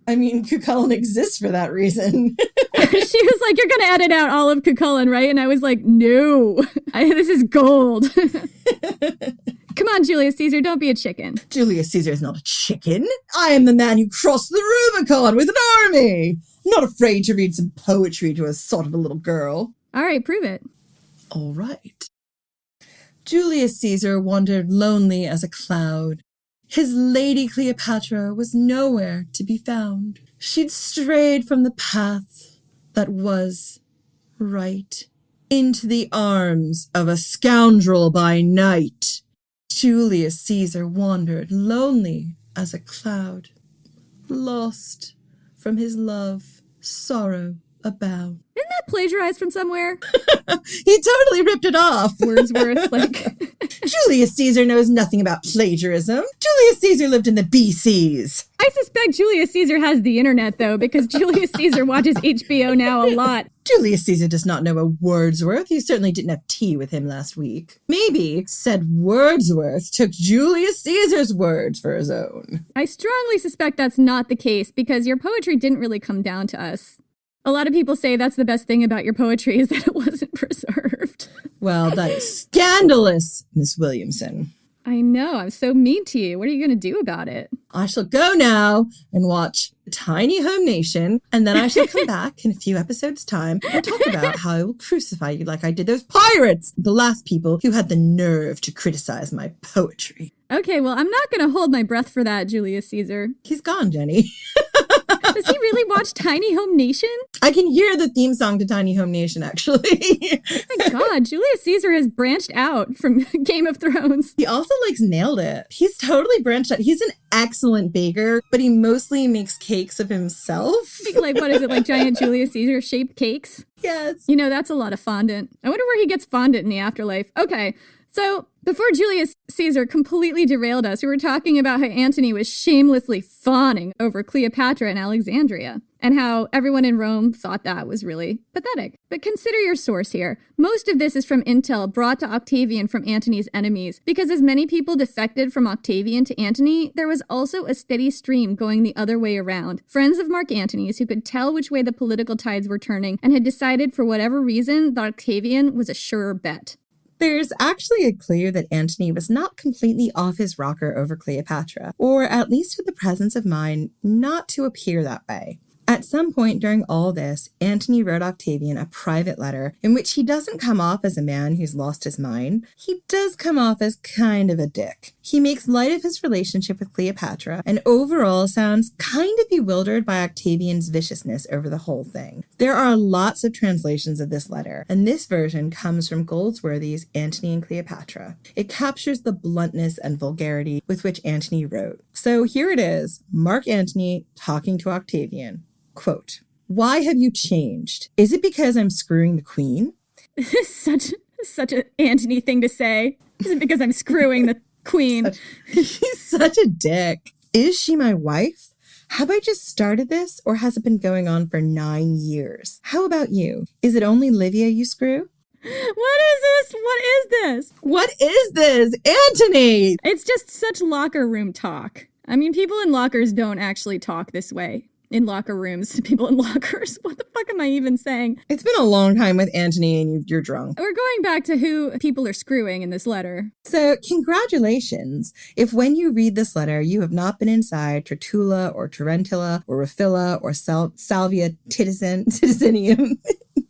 I mean, Cucullin exists for that reason. She was like, you're going to edit out all of Cucullin, right? And I was like, no, this is gold. Come on, Julius Caesar, don't be a chicken. Julius Caesar is not a chicken. I am the man who crossed the Rubicon with an army. Not afraid to read some poetry to a sort of a little girl. All right, prove it. All right. Julius Caesar wandered lonely as a cloud. His Lady Cleopatra was nowhere to be found. She'd strayed from the path that was right into the arms of a scoundrel by night. Julius Caesar wandered lonely as a cloud, lost from his love, sorrow abound. Isn't that plagiarized from somewhere? He totally ripped it off. Wordsworth, like... Julius Caesar knows nothing about plagiarism. Julius Caesar lived in the BCs. I suspect Julius Caesar has the internet, though, because Julius Caesar watches HBO now a lot. Julius Caesar does not know a Wordsworth. You certainly didn't have tea with him last week. Maybe said Wordsworth took Julius Caesar's words for his own. I strongly suspect that's not the case, because your poetry didn't really come down to us. A lot of people say that's the best thing about your poetry is that it wasn't preserved. Well, that is scandalous, Miss Williamson. I know. I'm so mean to you. What are you going to do about it? I shall go now and watch Tiny Home Nation, and then I shall come back in a few episodes' time and talk about how I will crucify you like I did those pirates, the last people who had the nerve to criticize my poetry. Okay, well, I'm not going to hold my breath for that, Julius Caesar. He's gone, Jenny. Does he really watch Tiny Home Nation? I can hear the theme song to Tiny Home Nation, actually. Oh my God, Julius Caesar has branched out from Game of Thrones. He also, nailed it. He's totally branched out. He's an excellent baker, but he mostly makes cakes of himself. What is it, like giant Julius Caesar-shaped cakes? Yes. You know, that's a lot of fondant. I wonder where he gets fondant in the afterlife. Okay, so before Julius Caesar completely derailed us, we were talking about how Antony was shamelessly fawning over Cleopatra in Alexandria, and how everyone in Rome thought that was really pathetic. But consider your source here. Most of this is from intel brought to Octavian from Antony's enemies, because as many people defected from Octavian to Antony, there was also a steady stream going the other way around. Friends of Marc Antony's who could tell which way the political tides were turning and had decided for whatever reason that Octavian was a surer bet. There's actually a clue that Antony was not completely off his rocker over Cleopatra, or at least had the presence of mind not to appear that way. At some point during all this, Antony wrote Octavian a private letter in which he doesn't come off as a man who's lost his mind. He does come off as kind of a dick. He makes light of his relationship with Cleopatra and overall sounds kind of bewildered by Octavian's viciousness over the whole thing. There are lots of translations of this letter, and this version comes from Goldsworthy's Antony and Cleopatra. It captures the bluntness and vulgarity with which Antony wrote. So here it is, Marc Antony talking to Octavian. Quote, "Why have you changed? Is it because I'm screwing the queen?" such an Antony thing to say. Is it because I'm screwing the queen? He's such a dick. Is she my wife? Have I just started this, or has it been going on for 9 years? How about you? Is it only Livia you screw? What is this? What is this? What is this? Antony! It's just such locker room talk. I mean, people in lockers don't actually talk this way. In locker rooms, people in lockers. What the fuck am I even saying? It's been a long time with Antony and you're drunk. We're going back to who people are screwing in this letter. So congratulations. If when you read this letter, you have not been inside Tertulla or Tarentula or Raphylla or Salvia Titicinium.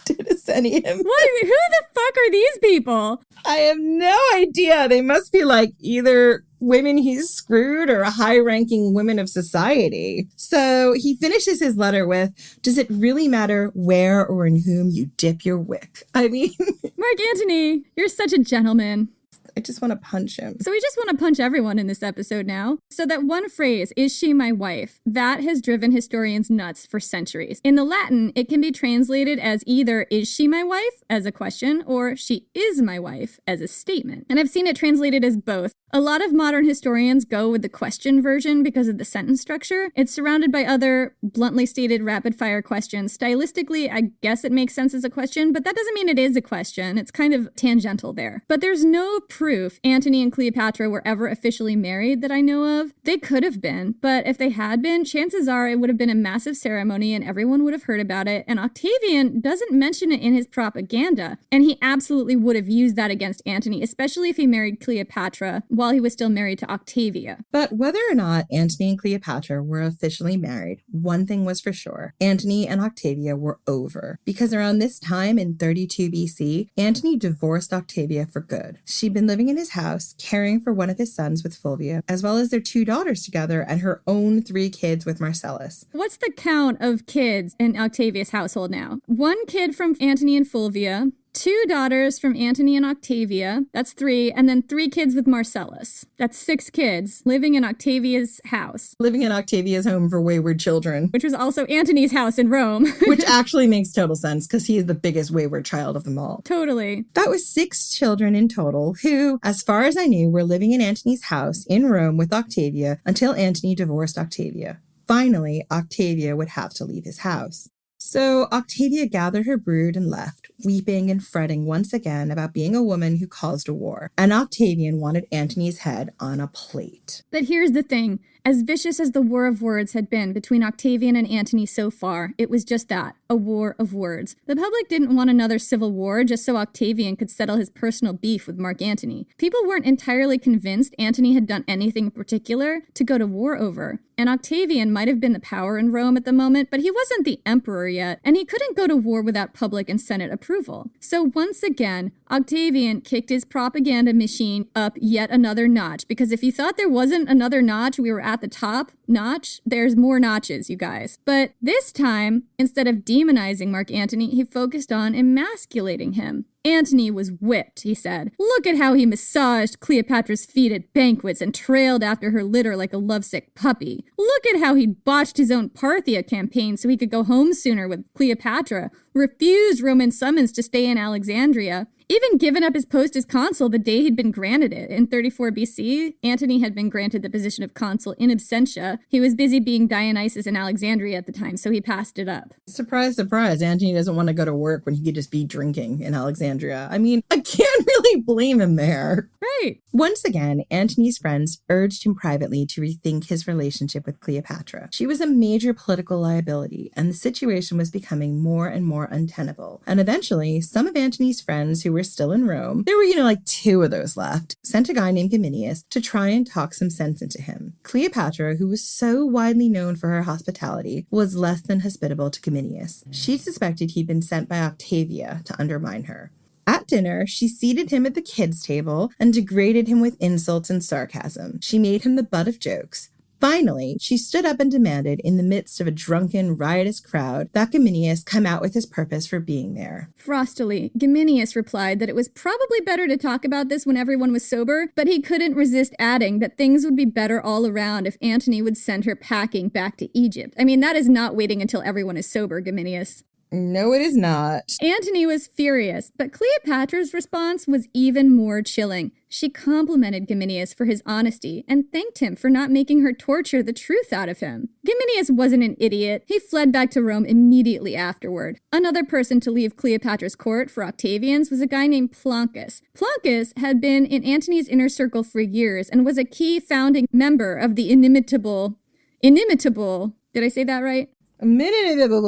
Titicinium. What? Who the fuck are these people? I have no idea. They must be like either women he's screwed or high-ranking women of society. So he finishes his letter with, "Does it really matter where or in whom you dip your wick?" I mean... Marc Antony, you're such a gentleman. I just want to punch him. So we just want to punch everyone in this episode now. So that one phrase, "is she my wife?" that has driven historians nuts for centuries. In the Latin, it can be translated as either "is she my wife?" as a question or "she is my wife" as a statement. And I've seen it translated as both. A lot of modern historians go with the question version because of the sentence structure. It's surrounded by other bluntly stated rapid-fire questions. Stylistically, I guess it makes sense as a question, but that doesn't mean it is a question. It's kind of tangential there. But there's no proof Antony and Cleopatra were ever officially married that I know of. They could have been, but if they had been, chances are it would have been a massive ceremony and everyone would have heard about it. And Octavian doesn't mention it in his propaganda. And he absolutely would have used that against Antony, especially if he married Cleopatra while he was still married to Octavia. But whether or not Antony and Cleopatra were officially married, one thing was for sure. Antony and Octavia were over. Because around this time in 32 BC, Antony divorced Octavia for good. She'd been living in his house, caring for one of his sons with Fulvia, as well as their 2 daughters together and her own 3 kids with Marcellus. What's the count of kids in Octavia's household now? 1 kid from Antony and Fulvia, 2 daughters from Antony and Octavia, that's 3, and then 3 kids with Marcellus. That's 6 kids living in Octavia's house. Living in Octavia's home for wayward children. Which was also Antony's house in Rome. Which actually makes total sense because he is the biggest wayward child of them all. Totally. That was 6 children in total who, as far as I knew, were living in Antony's house in Rome with Octavia until Antony divorced Octavia. Finally, Octavia would have to leave his house. So Octavia gathered her brood and left, weeping and fretting once again about being a woman who caused a war. And Octavian wanted Antony's head on a plate. But here's the thing. As vicious as the war of words had been between Octavian and Antony so far, it was just that, a war of words. The public didn't want another civil war just so Octavian could settle his personal beef with Marc Antony. People weren't entirely convinced Antony had done anything particular to go to war over. And Octavian might have been the power in Rome at the moment, but he wasn't the emperor yet, and he couldn't go to war without public and Senate approval. So once again, Octavian kicked his propaganda machine up yet another notch, because if you thought there wasn't another notch, we were at the top notch, there's more notches, you guys. But this time, instead of demonizing Marc Antony, he focused on emasculating him. Antony was whipped, he said. Look at how he massaged Cleopatra's feet at banquets and trailed after her litter like a lovesick puppy. Look at how he botched his own Parthia campaign so he could go home sooner with Cleopatra, refused Roman summons to stay in Alexandria, even given up his post as consul the day he'd been granted it. In 34 BC, Antony had been granted the position of consul in absentia. He was busy being Dionysus in Alexandria at the time, so he passed it up. Surprise, surprise. Antony doesn't want to go to work when he could just be drinking in Alexandria. I mean, I can't really blame him there. Right. Once again, Antony's friends urged him privately to rethink his relationship with Cleopatra. She was a major political liability, and the situation was becoming more and more more untenable. And eventually, some of Antony's friends who were still in Rome, there were, like 2 of those left, sent a guy named Geminius to try and talk some sense into him. Cleopatra, who was so widely known for her hospitality, was less than hospitable to Geminius. She suspected he'd been sent by Octavia to undermine her. At dinner, she seated him at the kids' table and degraded him with insults and sarcasm. She made him the butt of jokes. Finally, she stood up and demanded, in the midst of a drunken, riotous crowd, that Geminius come out with his purpose for being there. Frostily, Geminius replied that it was probably better to talk about this when everyone was sober, but he couldn't resist adding that things would be better all around if Antony would send her packing back to Egypt. I mean, that is not waiting until everyone is sober, Geminius. No, it is not. Antony was furious, but Cleopatra's response was even more chilling. She complimented Geminius for his honesty and thanked him for not making her torture the truth out of him. Geminius wasn't an idiot. He fled back to Rome immediately afterward. Another person to leave Cleopatra's court for Octavians was a guy named Plancus. Plancus had been in Antony's inner circle for years and was a key founding member of the inimitable, did I say that right? Inimitable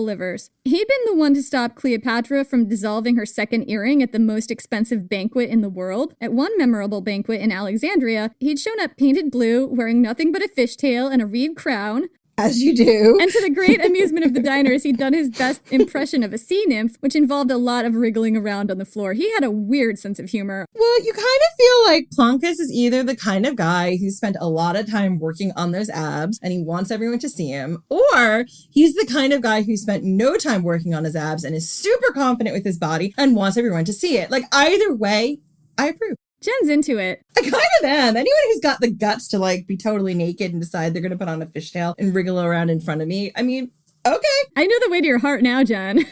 livers. He'd been the one to stop Cleopatra from dissolving her second earring at the most expensive banquet in the world. At one memorable banquet in Alexandria, he'd shown up painted blue, wearing nothing but a fishtail and a reed crown. As you do. And to the great amusement of the diners, he'd done his best impression of a sea nymph, which involved a lot of wriggling around on the floor. He had a weird sense of humor. Well, you kind of feel like Plancus is either the kind of guy who spent a lot of time working on those abs and he wants everyone to see him, or he's the kind of guy who spent no time working on his abs and is super confident with his body and wants everyone to see it. Like, either way, I approve. Jen's into it. I kind of am. Anyone who's got the guts to be totally naked and decide they're going to put on a fishtail and wriggle around in front of me, I mean, okay. I know the way to your heart now, Jen.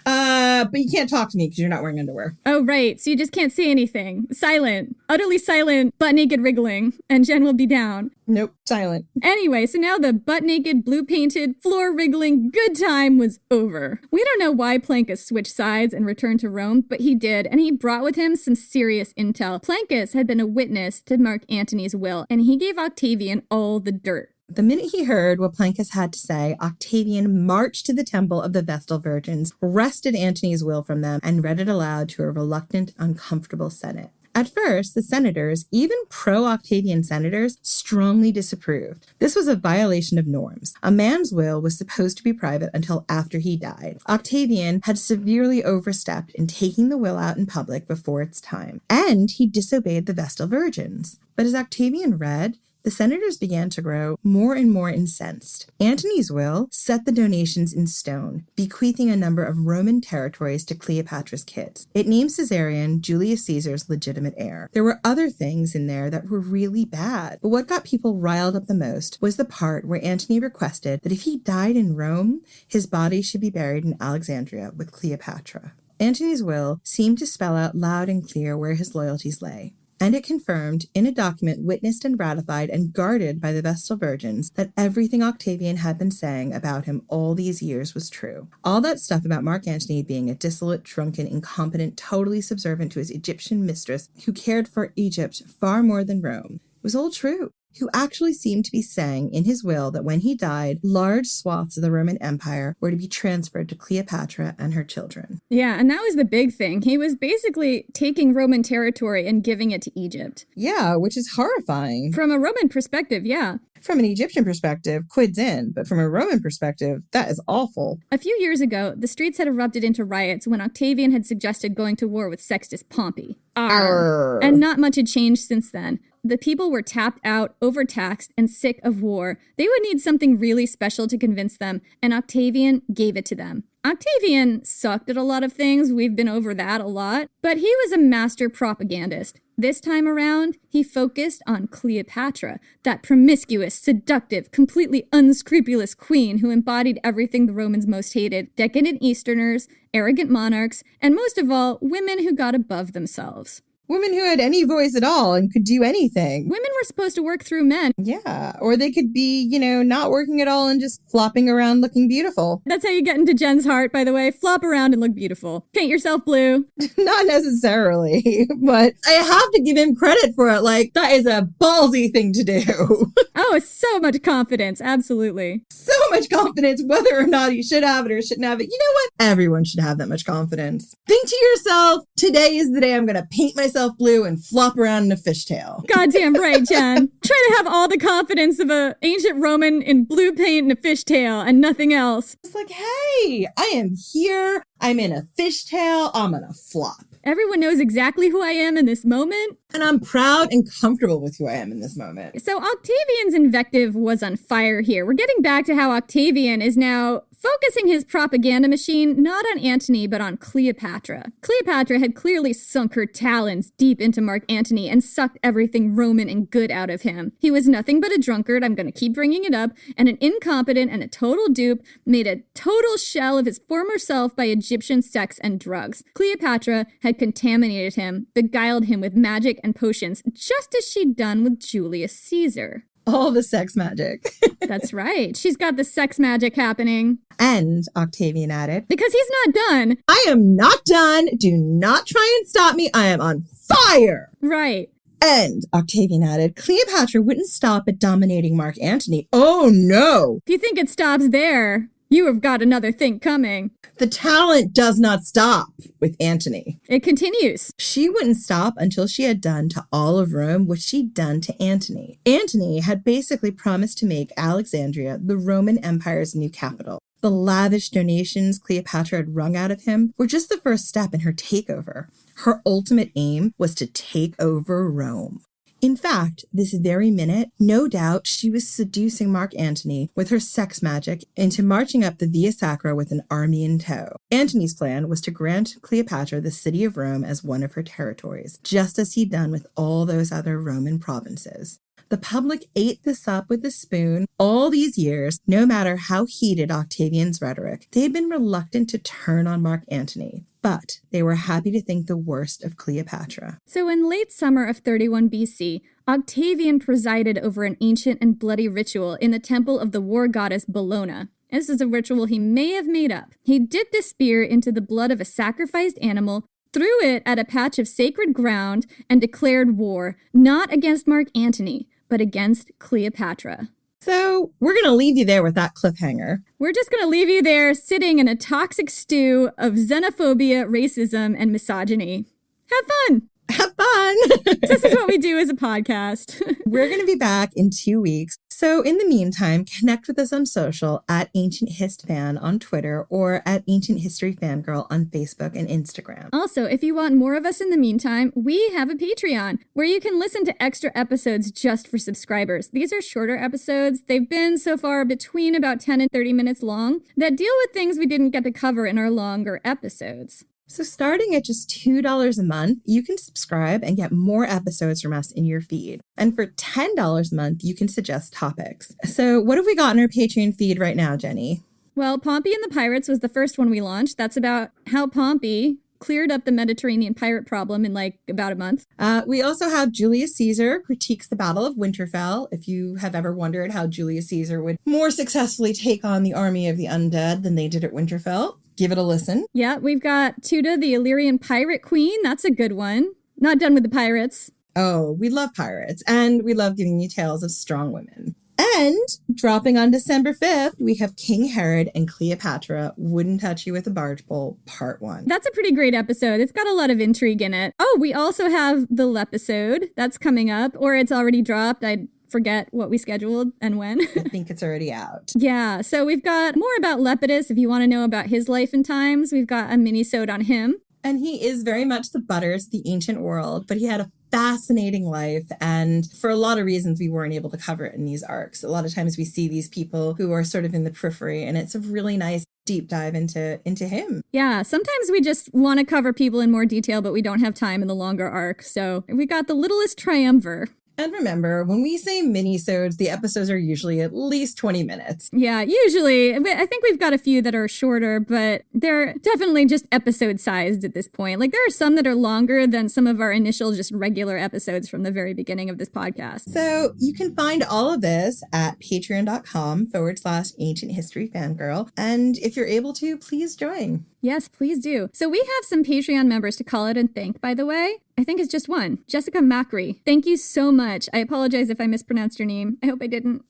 But you can't talk to me because you're not wearing underwear. Oh, right. So you just can't say anything. Silent. Utterly silent, butt-naked wriggling. And Jen will be down. Nope. Silent. Anyway, so now the butt-naked, blue-painted, floor-wriggling good time was over. We don't know why Plancus switched sides and returned to Rome, but he did, and he brought with him some serious intel. Plancus had been a witness to Marc Antony's will, and he gave Octavian all the dirt. The minute he heard what Plancus had to say, Octavian marched to the temple of the Vestal Virgins, wrested Antony's will from them, and read it aloud to a reluctant, uncomfortable Senate. At first, the senators, even pro-Octavian senators, strongly disapproved. This was a violation of norms. A man's will was supposed to be private until after he died. Octavian had severely overstepped in taking the will out in public before its time, and he disobeyed the Vestal Virgins. But as Octavian read, the senators began to grow more and more incensed. Antony's will set the donations in stone, bequeathing a number of Roman territories to Cleopatra's kids. It named Caesarion Julius Caesar's legitimate heir. There were other things in there that were really bad, but what got people riled up the most was the part where Antony requested that if he died in Rome, his body should be buried in Alexandria with Cleopatra. Antony's will seemed to spell out loud and clear where his loyalties lay. And it confirmed, in a document witnessed and ratified and guarded by the Vestal Virgins, that everything Octavian had been saying about him all these years was true. All that stuff about Marc Antony being a dissolute, drunken, incompetent, totally subservient to his Egyptian mistress who cared for Egypt far more than Rome was all true. Who actually seemed to be saying in his will that when he died, large swaths of the Roman Empire were to be transferred to Cleopatra and her children. Yeah, and that was the big thing. He was basically taking Roman territory and giving it to Egypt. Yeah, which is horrifying. From a Roman perspective, yeah. From an Egyptian perspective, quid's in, but from a Roman perspective, that is awful. A few years ago, the streets had erupted into riots when Octavian had suggested going to war with Sextus Pompey. Arr. And not much had changed since then. The people were tapped out, overtaxed, and sick of war. They would need something really special to convince them, and Octavian gave it to them. Octavian sucked at a lot of things, we've been over that a lot, but he was a master propagandist. This time around, he focused on Cleopatra, that promiscuous, seductive, completely unscrupulous queen who embodied everything the Romans most hated: decadent Easterners, arrogant monarchs, and most of all, women who got above themselves. Women who had any voice at all and could do anything. Women were supposed to work through men. Yeah, or they could be, not working at all and just flopping around looking beautiful. That's how you get into Jen's heart, by the way. Flop around and look beautiful. Paint yourself blue. Not necessarily, but I have to give him credit for it. Like, that is a ballsy thing to do. Oh, so much confidence. Absolutely. So much confidence, whether or not you should have it or shouldn't have it. You know what? Everyone should have that much confidence. Think to yourself, today is the day I'm going to paint myself blue and flop around in a fishtail. Goddamn right, Jen. Try to have all the confidence of an ancient Roman in blue paint and a fishtail and nothing else. It's like, hey, I am here. I'm in a fishtail. I'm going to flop. Everyone knows exactly who I am in this moment. And I'm proud and comfortable with who I am in this moment. So Octavian's invective was on fire here. We're getting back to how Octavian is now focusing his propaganda machine not on Antony, but on Cleopatra. Cleopatra had clearly sunk her talons deep into Marc Antony and sucked everything Roman and good out of him. He was nothing but a drunkard, I'm going to keep bringing it up, and an incompetent and a total dupe, made a total shell of his former self by Egyptian sex and drugs. Cleopatra had contaminated him, beguiled him with magic and potions, just as she'd done with Julius Caesar. All the sex magic. That's right. She's got the sex magic happening. And, Octavian added, because he's not done. I am not done. Do not try and stop me. I am on fire. Right. And, Octavian added, Cleopatra wouldn't stop at dominating Marc Antony. Oh, no. If you think it stops there, you have got another thing coming. The talent does not stop with Antony. It continues. She wouldn't stop until she had done to all of Rome what she'd done to Antony. Antony had basically promised to make Alexandria the Roman Empire's new capital. The lavish donations Cleopatra had wrung out of him were just the first step in her takeover. Her ultimate aim was to take over Rome. In fact, this very minute, no doubt she was seducing Marc Antony with her sex magic into marching up the Via Sacra with an army in tow. Antony's plan was to grant Cleopatra the city of Rome as one of her territories, just as he'd done with all those other Roman provinces. The public ate this up with a spoon. All these years, no matter how heated Octavian's rhetoric, they had been reluctant to turn on Marc Antony. But they were happy to think the worst of Cleopatra. So in late summer of 31 BC, Octavian presided over an ancient and bloody ritual in the temple of the war goddess Bellona. This is a ritual he may have made up. He dipped a spear into the blood of a sacrificed animal, threw it at a patch of sacred ground, and declared war, not against Marc Antony, but against Cleopatra. So we're going to leave you there with that cliffhanger. We're just going to leave you there sitting in a toxic stew of xenophobia, racism, and misogyny. Have fun. Have fun. This is what we do as a podcast. We're going to be back in 2 weeks. So in the meantime, connect with us on social at Ancient Hist Fan on Twitter or at Ancient History Fangirl on Facebook and Instagram. Also, if you want more of us in the meantime, we have a Patreon where you can listen to extra episodes just for subscribers. These are shorter episodes. They've been so far between about 10 and 30 minutes long that deal with things we didn't get to cover in our longer episodes. So starting at just $2 a month, you can subscribe and get more episodes from us in your feed. And for $10 a month, you can suggest topics. So what have we got in our Patreon feed right now, Jenny? Well, Pompey and the Pirates was the first one we launched. That's about how Pompey cleared up the Mediterranean pirate problem in about a month. We also have Julius Caesar critiques the Battle of Winterfell. If you have ever wondered how Julius Caesar would more successfully take on the army of the undead than they did at Winterfell, give it a listen. Yeah, we've got Tuda, the Illyrian pirate queen. That's a good one. Not done with the pirates. Oh, we love pirates, and we love giving you tales of strong women. And dropping on December 5th, we have King Herod and Cleopatra Wouldn't Touch You with a Barge Pole, Part 1. That's a pretty great episode. It's got a lot of intrigue in it. Oh, we also have the Lepisode. That's coming up, or it's already dropped. I forget what we scheduled and when. I think it's already out. Yeah, so we've got more about Lepidus. If you want to know about his life and times, we've got a mini-sode on him. And he is very much the Butters of the ancient world, but he had a fascinating life, and for a lot of reasons we weren't able to cover it in these arcs. A lot of times we see these people who are sort of in the periphery, and it's a really nice deep dive into him. Yeah, sometimes we just want to cover people in more detail, but we don't have time in the longer arc. So we got the littlest triumvir. And remember, when we say mini-sodes, the episodes are usually at least 20 minutes. Yeah, usually. I think we've got a few that are shorter, but they're definitely just episode-sized at this point. Like, there are some that are longer than some of our initial just regular episodes from the very beginning of this podcast. So you can find all of this at patreon.com/ancient history fangirl. And if you're able to, please join. Yes, please do. So we have some Patreon members to call out and thank, by the way. I think it's just one. Jessica Macri. Thank you so much. I apologize if I mispronounced your name. I hope I didn't.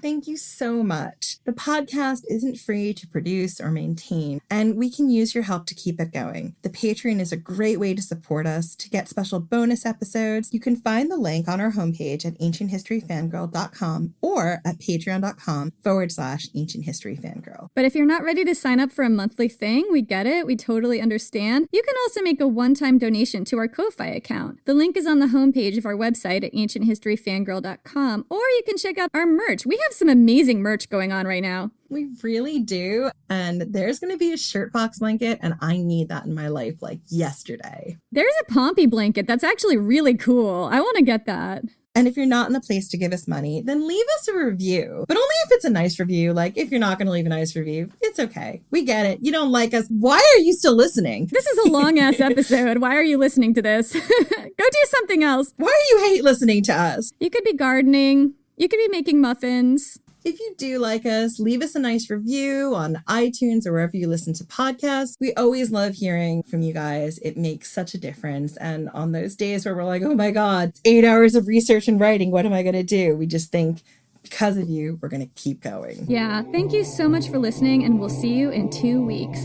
Thank you so much. The podcast isn't free to produce or maintain, and we can use your help to keep it going. The Patreon is a great way to support us. To get special bonus episodes, you can find the link on our homepage at ancienthistoryfangirl.com or at patreon.com/ancienthistoryfangirl. But if you're not ready to sign up for a monthly thing, we get it. We totally understand. You can also make a one-time donation to our Ko-Fi account. The link is on the homepage of our website at ancienthistoryfangirl.com, or you can check out our merch. We have some amazing merch going on right now. We really do. And there's going to be a shirt box blanket, and I need that in my life like yesterday. There's a Pompey blanket that's actually really cool. I want to get that. And if you're not in a place to give us money, then leave us a review. But only if it's a nice review. Like, if you're not going to leave a nice review, it's okay. We get it. You don't like us. Why are you still listening? This is a long-ass episode. Why are you listening to this? Go do something else. Why do you hate listening to us? You could be gardening. You could be making muffins. If you do like us, leave us a nice review on iTunes or wherever you listen to podcasts. We always love hearing from you guys. It makes such a difference. And on those days where we're like, oh my God, it's 8 hours of research and writing. What am I going to do? We just think, because of you, we're going to keep going. Yeah, thank you so much for listening, and we'll see you in 2 weeks.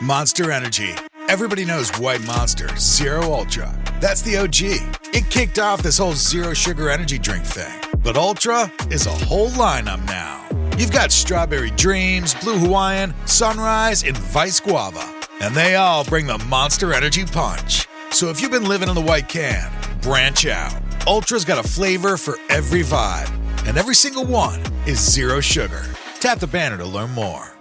Monster Energy. Everybody knows White Monster Zero Ultra. That's the OG. It kicked off this whole zero sugar energy drink thing. But Ultra is a whole lineup now. You've got Strawberry Dreams, Blue Hawaiian, Sunrise, and Vice Guava. And they all bring the Monster Energy punch. So if you've been living in the white can, branch out. Ultra's got a flavor for every vibe. And every single one is zero sugar. Tap the banner to learn more.